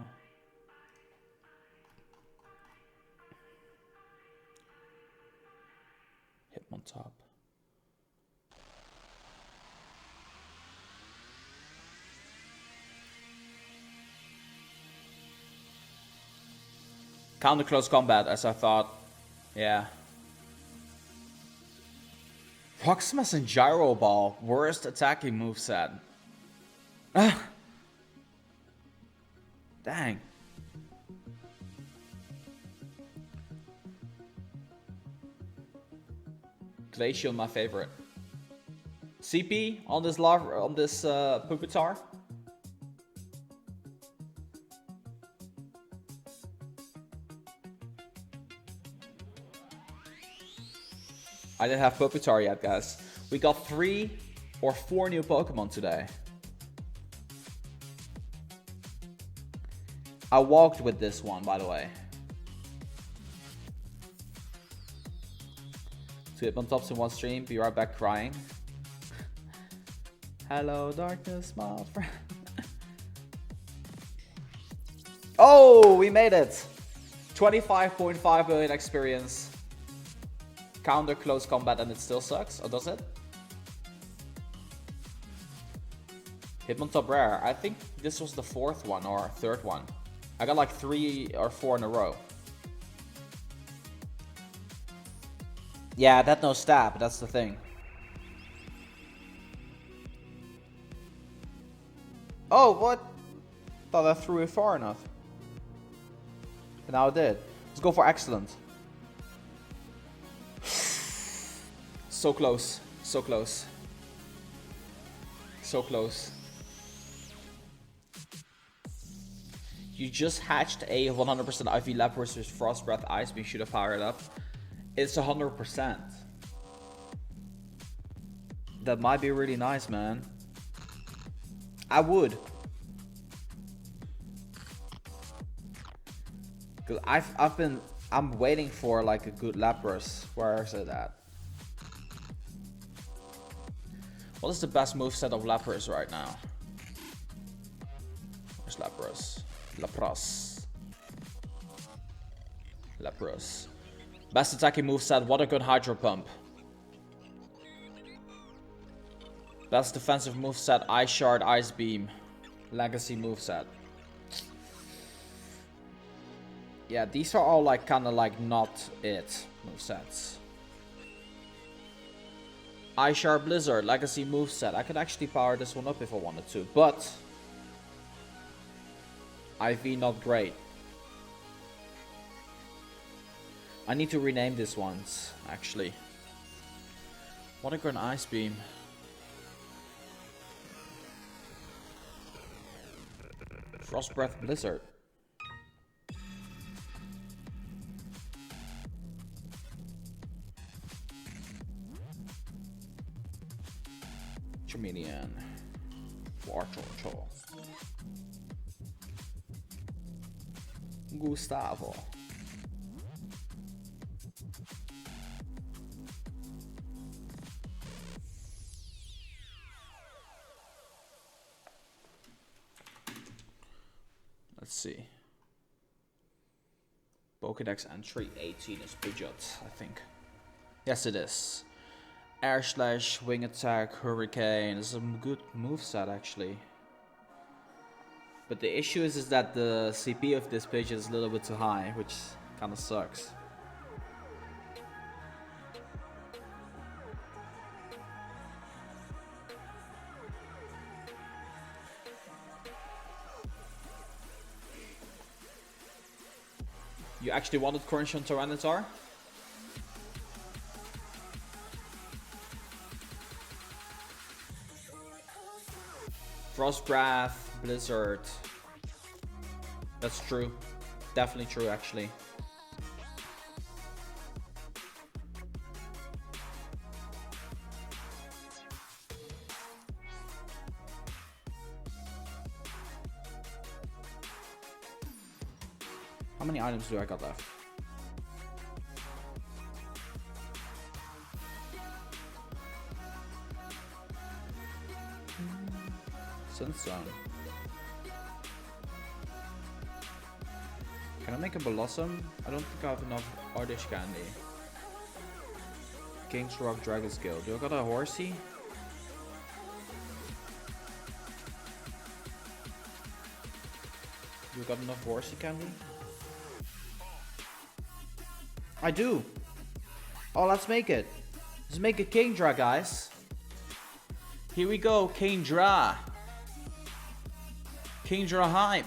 Hitmontop. Counter close combat, as I thought. Yeah. Rock Smash and Gyro Ball. Worst attacking moveset. Dang. Glacial, my favorite. CP on this Pupitar. I didn't have Pupitar yet, guys. We got 3 or 4 new Pokemon today. I walked with this one, by the way. 2 Hitmontops in one stream, be right back crying. Hello darkness, my friend. Oh, we made it! 25.5 billion experience. Counter close combat and it still sucks? Or does it? Hitmontop rare. I think this was the 4th one or 3rd one. I got like 3 or 4 in a row. Yeah, that no stab. That's the thing. Oh, what? Thought I threw it far enough. And now it did. Let's go for excellent. So close. So close. So close. You just hatched a 100% IV Lapras with Frost Breath Ice Beam. Should have powered up. It's 100%. That might be really nice, man. I would. Cause I'm waiting for like a good Lapras. Where is it at? What is the best moveset of Lapras right now? Where's Lapras? Lapras. Best attacking moveset, Water Gun Hydro Pump. Best defensive moveset, Ice Shard, Ice Beam. Legacy moveset. Yeah, these are all like kinda like not it movesets. Ice Shard Blizzard, Legacy moveset. I could actually power this one up if I wanted to, but IV not great. I need to rename these ones, actually. Water Gun Ice Beam. Frost Breath Blizzard. Chameleon. Wartortle. Gustavo. Let's see. Pokédex entry 18 is Pidgeot, I think. Yes, it is. Air Slash, Wing Attack, Hurricane. This is a good moveset, actually. But the issue is that the CP of this Pidgeot is a little bit too high, which kind of sucks. You actually wanted Crunch on Tyranitar? Frost Breath, Blizzard. That's true. Definitely true, actually. How many items do I got left? Sunstone. Can I make a Blossom? I don't think I have enough Oddish Candy. King's Rock Dragon Skill. Do I got a Horsey? Do I got enough Horsey Candy? I do! Oh, let's make it. Let's make a Kingdra, guys. Here we go, Kingdra. Kingdra hype.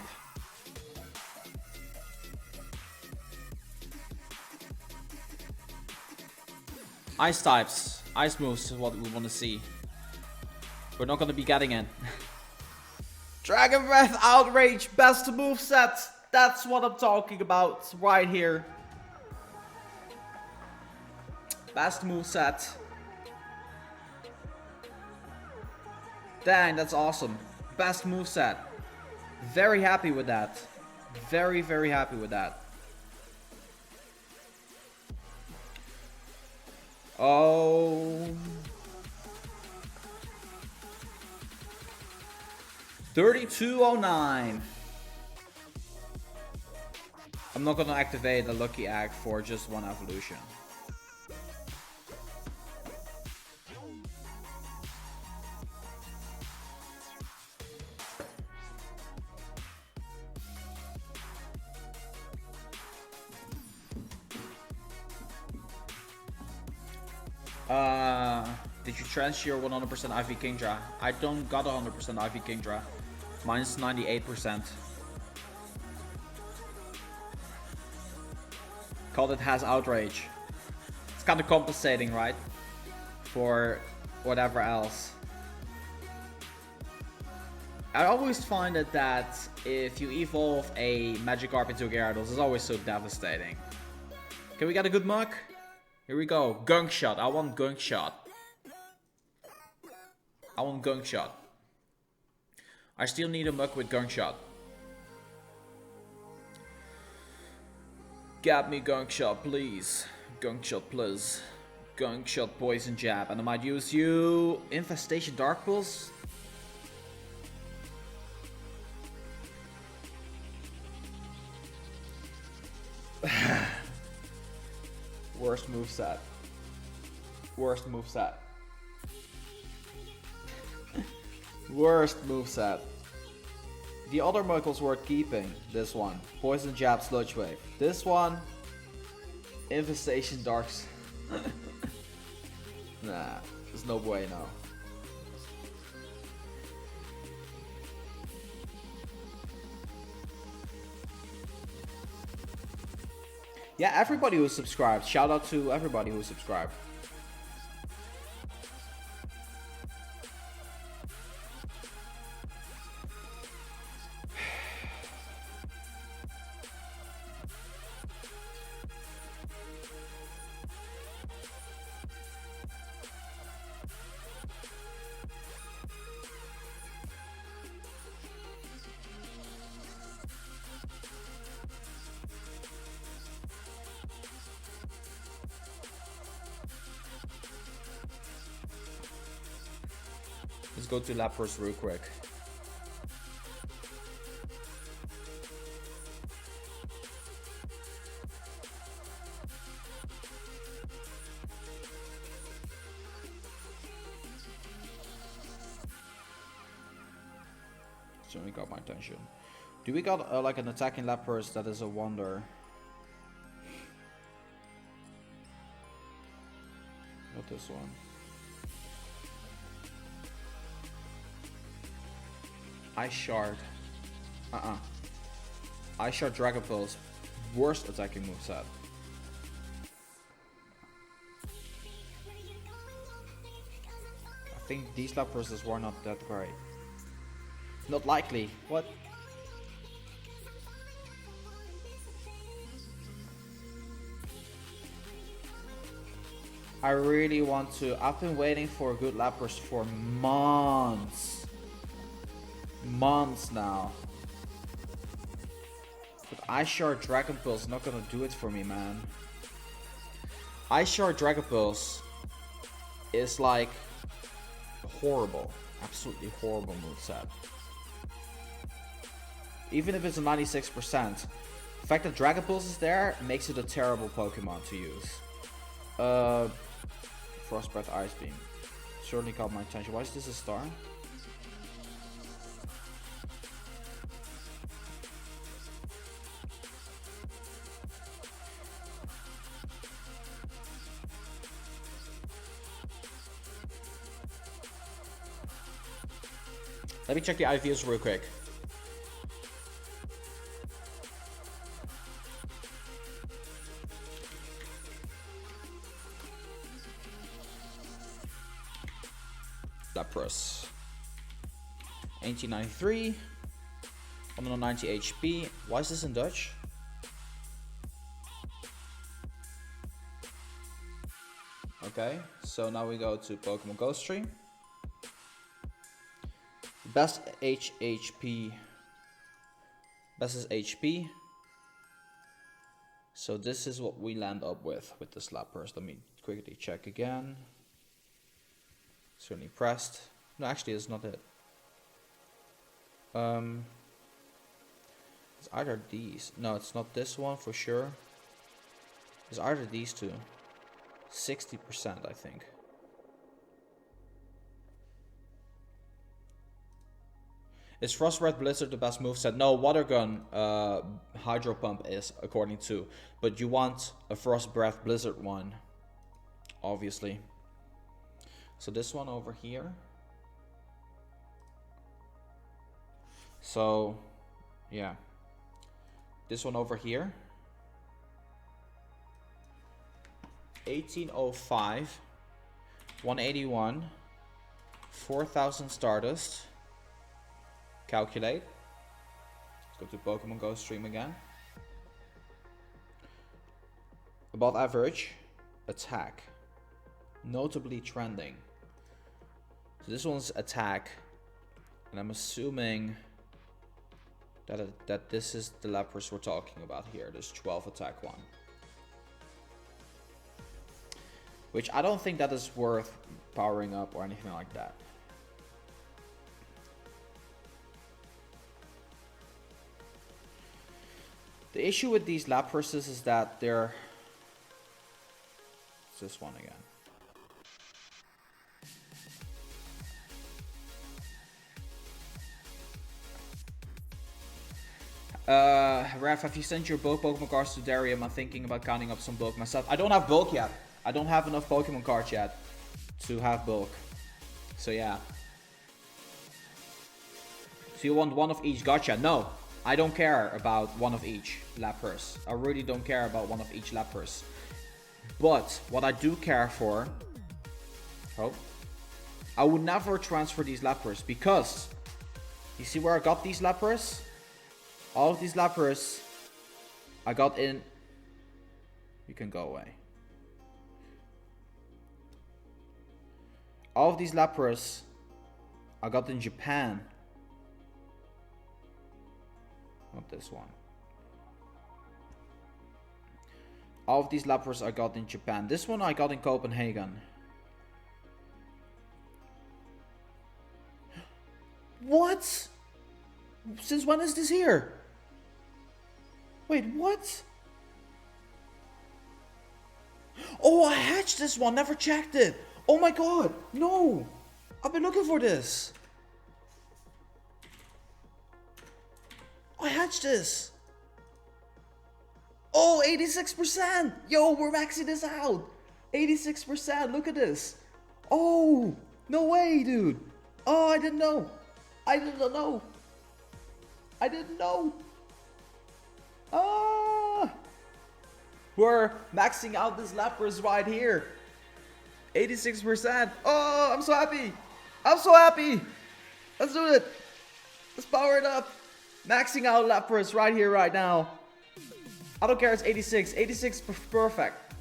Ice types. Ice moves is what we want to see. We're not going to be getting it. Dragon Breath Outrage. Best moveset. That's what I'm talking about right here. Best moveset. Dang, that's awesome. Best moveset. Very happy with that. Very, very happy with that. Oh. 3209. I'm not gonna activate a lucky egg for just one evolution. Did you transfer your 100% IV Kingdra? I don't got 100% IV Kingdra. Mine's 98%. Called it has outrage. It's kind of compensating, right? For whatever else. I always find it that if you evolve a Magikarp into a Gyarados, it's always so devastating. Can we get a good mug? Here we go. Gunk Shot. I want Gunk Shot. I want Gunk Shot. I still need a mug with Gunk Shot. Get me Gunk Shot, please. Gunk Shot, please. Gunk Shot, Poison Jab. And I might use you. Infestation Dark Pulse. Worst moveset. Worst moveset. Worst moveset. The other mug was worth keeping. This one. Poison Jab, Sludge Wave. This one. Infestation Darks. Nah, there's no bueno. Yeah, everybody who subscribed. Shout out to everybody who subscribed. Let's go to Lapras real quick. Certainly got my attention. Do we got like an attacking Lapras that is a wonder? Not this one. Ice Shard. Ice Shard Dragon Pulse. Worst attacking moveset. I think these Lapras were not that great. Not likely. What? I really want to. I've been waiting for a good Lapras for months. Months now. But Ice Shard Dragon Pulse is not gonna do it for me, man. Ice Shard Dragon Pulse is like horrible. Absolutely horrible moveset. Even if it's a 96%. The fact that Dragon Pulse is there makes it a terrible Pokemon to use. Frostbite Ice Beam. Certainly caught my attention. Why is this a star? Let me check the IVs real quick. Lapras. 1893. 190 HP. Why is this in Dutch? Okay, so now we go to Pokemon Go stream. Best HHP. This is HP. So this is what we land up with this lap purse. Let me quickly check again. Certainly pressed. No, actually it's not it. It's either these. No, it's not this one for sure. It's either these two. 60%, I think. Is Frost Red Blizzard the best moveset? No, Water Gun Hydro Pump is, according to. But you want a Frost Breath Blizzard one, obviously. So this one over here. So, yeah. This one over here. 1805. 181. 4000 Stardust. Calculate. Let's go to Pokémon Go stream again. Above average. Attack. Notably trending. So this one's attack. And I'm assuming that this is the Lapras we're talking about here. This 12 attack one. Which I don't think that is worth powering up or anything like that. The issue with these Laprases is that they're... It's this one again. Raf, have you sent your bulk Pokemon cards to Darium? I'm thinking about counting up some bulk myself. I don't have bulk yet. I don't have enough Pokemon cards yet to have bulk. So yeah. So you want one of each? Gotcha. No, I don't care about one of each Lapras. I really don't care about one of each Lapras. But what I do care for... Oh. I would never transfer these Lapras because... You see where I got these Lapras? All of these Lapras I got in... You can go away. All of these Lapras I got in Japan. Not this one. All of these Lapras I got in Japan. This one I got in Copenhagen. What? Since when is this here? Wait, what? Oh, I hatched this one. Never checked it. Oh my god. No. I've been looking for this. I hatched this. Oh, 86%. Yo, we're maxing this out. 86%. Look at this. Oh, no way, dude. Oh, I didn't know. I didn't know. I didn't know. Ah. We're maxing out this Lapras right here. 86%. Oh, I'm so happy. I'm so happy. Let's do it. Let's power it up. Maxing out Lapras right here, right now. I don't care, it's 86. 86 perfect.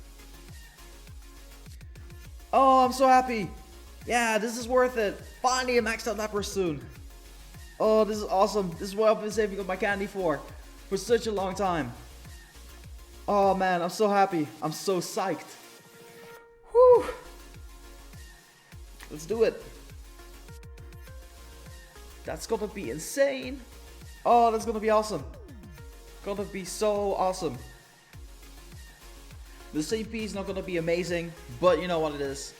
Oh, I'm so happy. Yeah, this is worth it. Finally a maxed out Lapras soon. Oh, this is awesome. This is what I've been saving up my candy for such a long time. Oh man, I'm so happy. I'm so psyched. Whew. Let's do it. That's gonna be insane. Oh, that's gonna be awesome. Gonna be so awesome. The CP is not gonna be amazing, but you know what it is.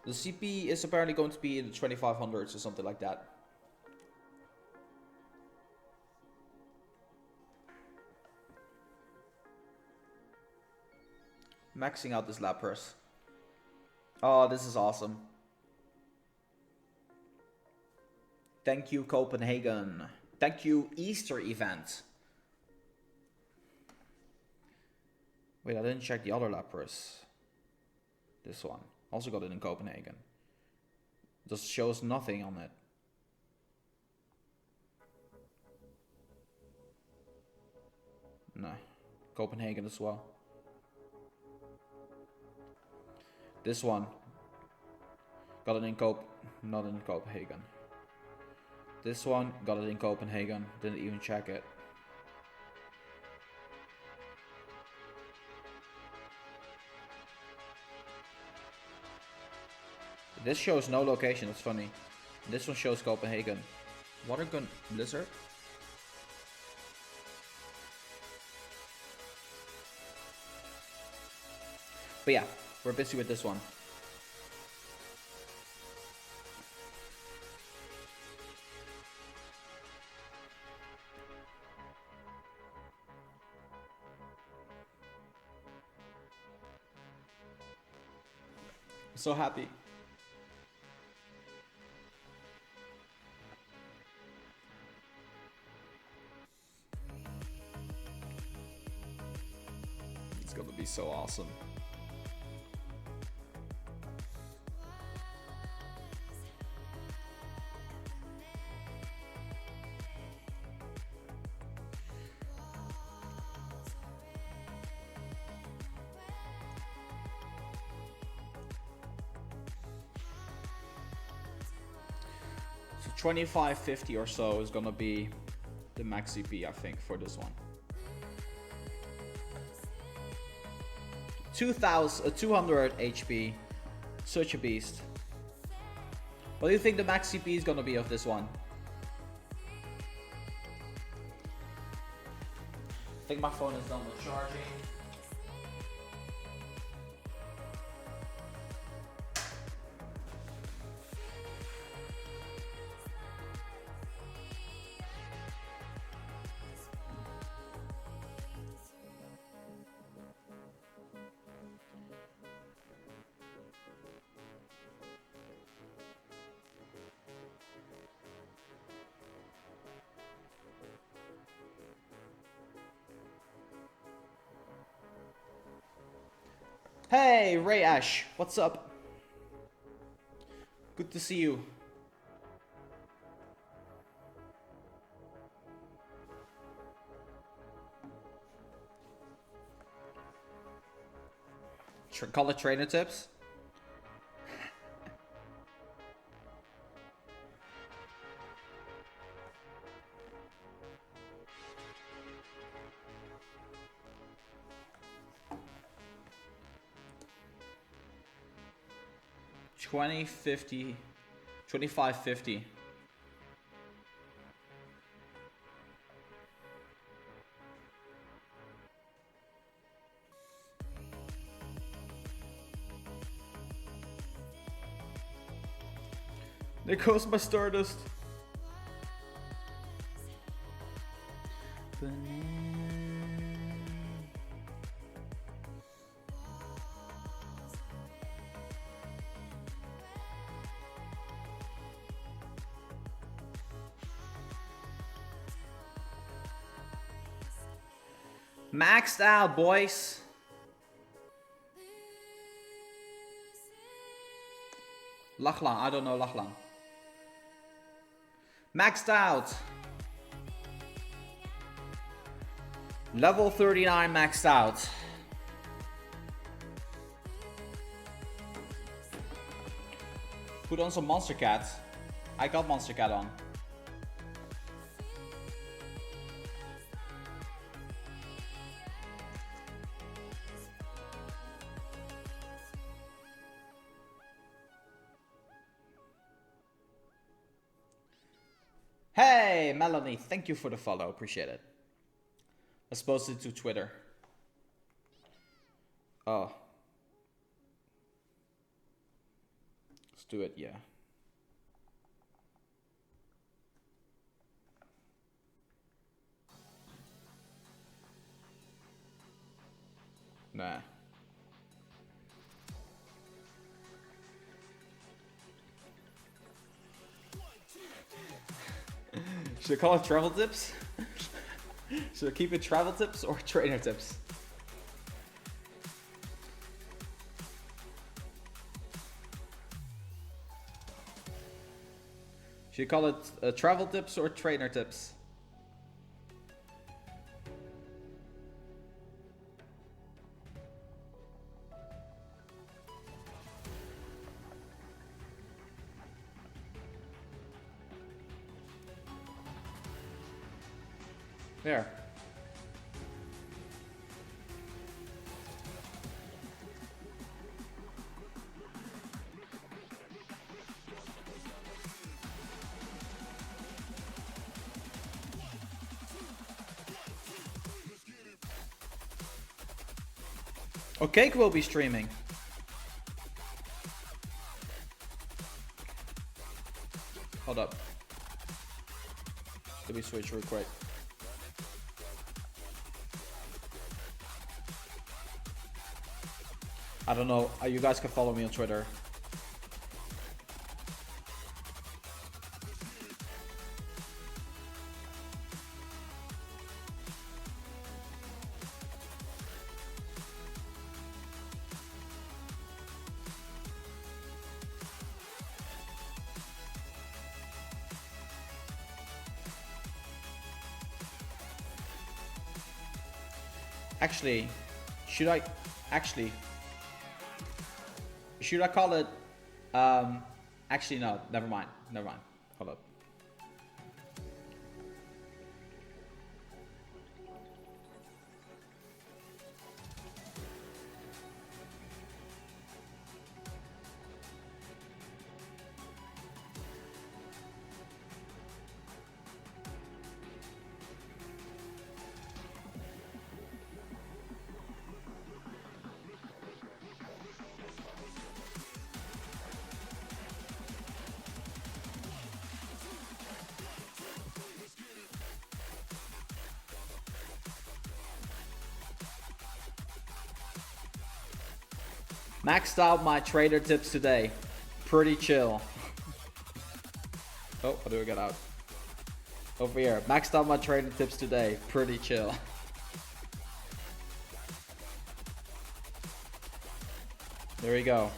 The CP is apparently going to be in the 2500s or something like that. Maxing out this Lapras. Oh, this is awesome. Thank you, Copenhagen. Thank you, Easter event. Wait, I didn't check the other Lapras. This one. Also got it in Copenhagen. Just shows nothing on it. No. Copenhagen as well. This one. got it in not in Copenhagen. This one, got it in Copenhagen, didn't even check it. This shows no location, that's funny. This one shows Copenhagen. Water gun blizzard? But yeah, we're busy with this one. I'm so happy. It's gonna be so awesome. So 2550 or so is gonna be the max CP, I think, for this one. 200 HP, such a beast. What do you think the max CP is gonna be of this one? I think my phone is done with charging. Hey, Ray Ash, what's up? Good to see you. Call it trainer tips. $25.50. There goes my Stardust. Maxed out, boys. Lachlan, I don't know Lachlan. Maxed out. Level 39 maxed out. Put on some Monster Cat. I got Monster Cat on. Hey, Melanie, thank you for the follow. Appreciate it. Let's post it to Twitter. Oh. Let's do it, yeah. Nah. Should I call it travel tips? Should I keep it travel tips or trainer tips? Should you call it travel tips or trainer tips? There. Oh, Cake will be streaming. Hold up. Let me switch real quick. I don't know. You guys can follow me on Twitter. Actually, should I call it, actually no, never mind, hold up. Maxed out my trader tips today. Pretty chill. Oh, what do we get out? Over here. Maxed out my trader tips today. Pretty chill. There we go.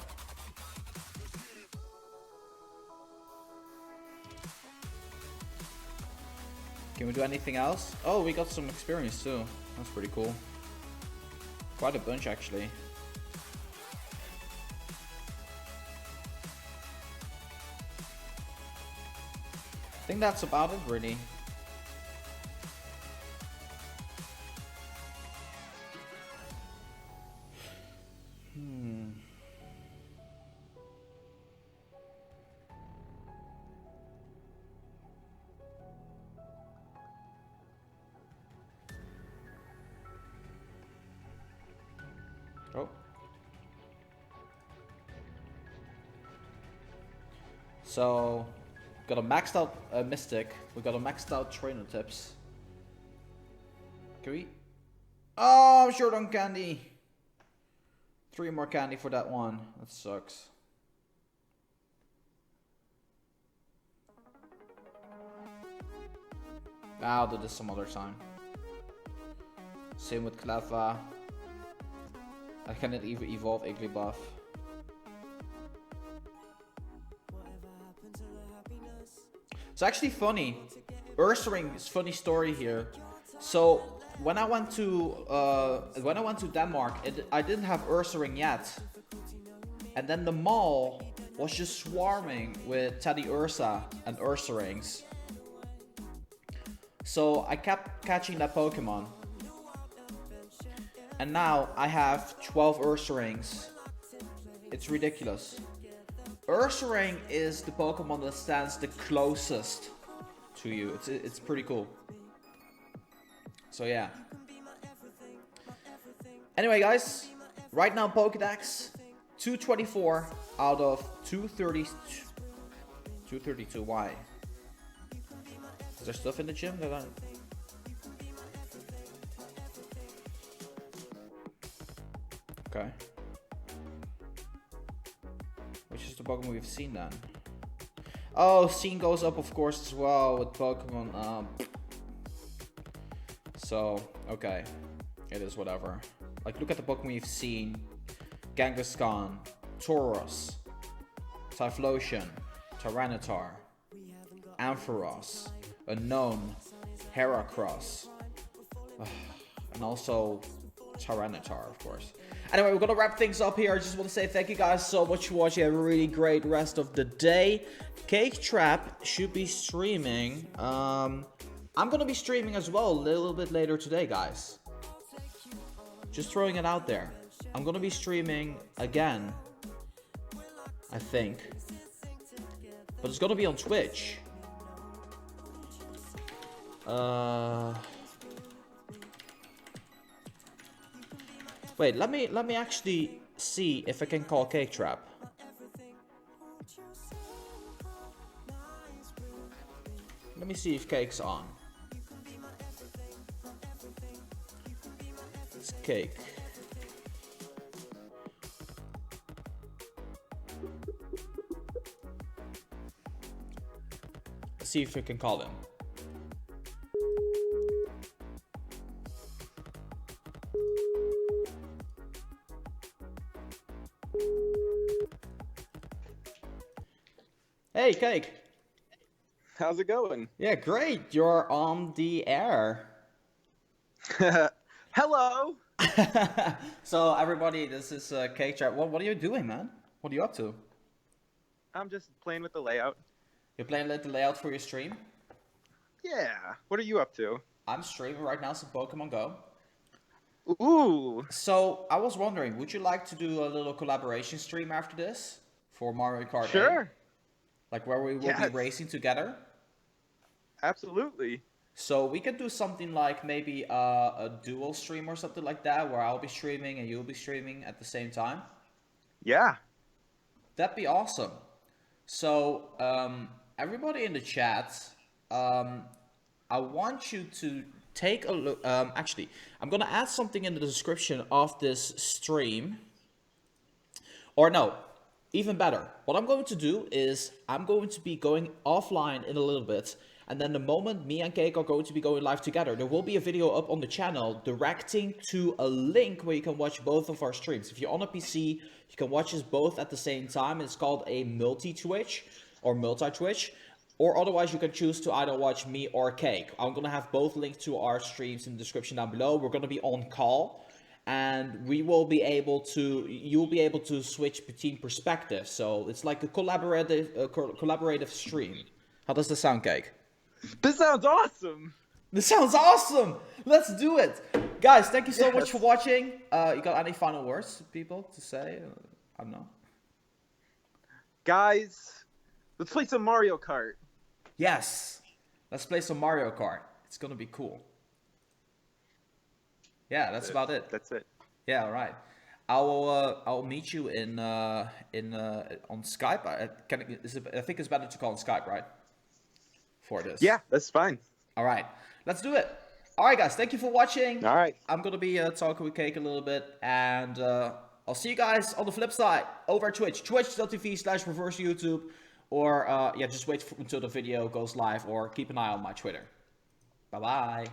Can we do anything else? Oh, we got some experience too. That's pretty cool. Quite a bunch actually. I think that's about it, really. Oh. So, got a maxed out Mystic. We got a maxed out trainer tips. Can we? Oh, I'm short on candy. 3 more candy for that one. That sucks. I'll do this some other time. Same with Cleffa. I cannot even evolve Igglybuff. It's actually funny. Ursaring is funny story here. So when I went to Denmark, I didn't have Ursaring yet, and then the mall was just swarming with Teddy Ursa and Ursarings. So I kept catching that Pokemon, and now I have 12 Ursarings. It's ridiculous. Ursaring is the Pokemon that stands the closest to you. It's pretty cool. So yeah. Anyway guys, right now Pokedex 224 out of 232. 232, why? Is there stuff in the gym that I... Okay. Which is the Pokemon we've seen then? Oh, scene goes up of course as well with Pokemon. So, okay. It is whatever. Like, look at the Pokemon we've seen. Kangaskhan, Tauros, Typhlosion, Tyranitar, Ampharos, Unknown, Heracross, and also Tyranitar, of course. Anyway, we're gonna wrap things up here. I just want to say thank you guys so much for watching. Have a really great rest of the day. Cake Trap should be streaming. I'm gonna be streaming as well a little bit later today, guys. Just throwing it out there. I'm gonna be streaming again, I think. But it's gonna be on Twitch. Wait, let me actually see if I can call Cake Trap. Let me see if Cake's on. It's Cake. Let's see if we can call him. Hey, Cake. How's it going? Yeah, great. You're on the air. Hello. So everybody, this is Cake Trap. What are you doing, man? What are you up to? I'm just playing with the layout. You're playing the layout for your stream? Yeah. What are you up to? I'm streaming right now some Pokémon Go. Ooh. So I was wondering, would you like to do a little collaboration stream after this for Mario Kart 8? Sure. Like where we will be racing together? Absolutely. So we could do something like maybe a dual stream or something like that, where I'll be streaming and you'll be streaming at the same time. Yeah. That'd be awesome. So everybody in the chat, I want you to take a look. Actually, I'm gonna add something in the description of this stream. Or no, even better. What I'm going to do is I'm going to be going offline in a little bit. And then the moment me and Cake are going to be going live together, there will be a video up on the channel directing to a link where you can watch both of our streams. If you're on a PC, you can watch us both at the same time. It's called a multi-Twitch or multi-Twitch. Or otherwise, you can choose to either watch me or Cake. I'm going to have both linked to our streams in the description down below. We're going to be on call. And we will be able to, you'll be able to switch between perspectives. So it's like a collaborative stream. How does this sound, Cake? This sounds awesome. This sounds awesome. Let's do it. Guys, thank you so much for watching. You got any final words, people, to say? I don't know. Guys, let's play some Mario Kart. Yes. Let's play some Mario Kart. It's going to be cool. Yeah, that's about it. That's it. Yeah, all right. I'll meet you in on Skype. I think it's better to call on Skype, right? For this. Yeah, that's fine. All right, let's do it. All right, guys, thank you for watching. All right. I'm gonna be talking with Cake a little bit, and I'll see you guys on the flip side over at Twitch, twitch.tv/reverse YouTube, or yeah, just wait until the video goes live, or keep an eye on my Twitter. Bye bye.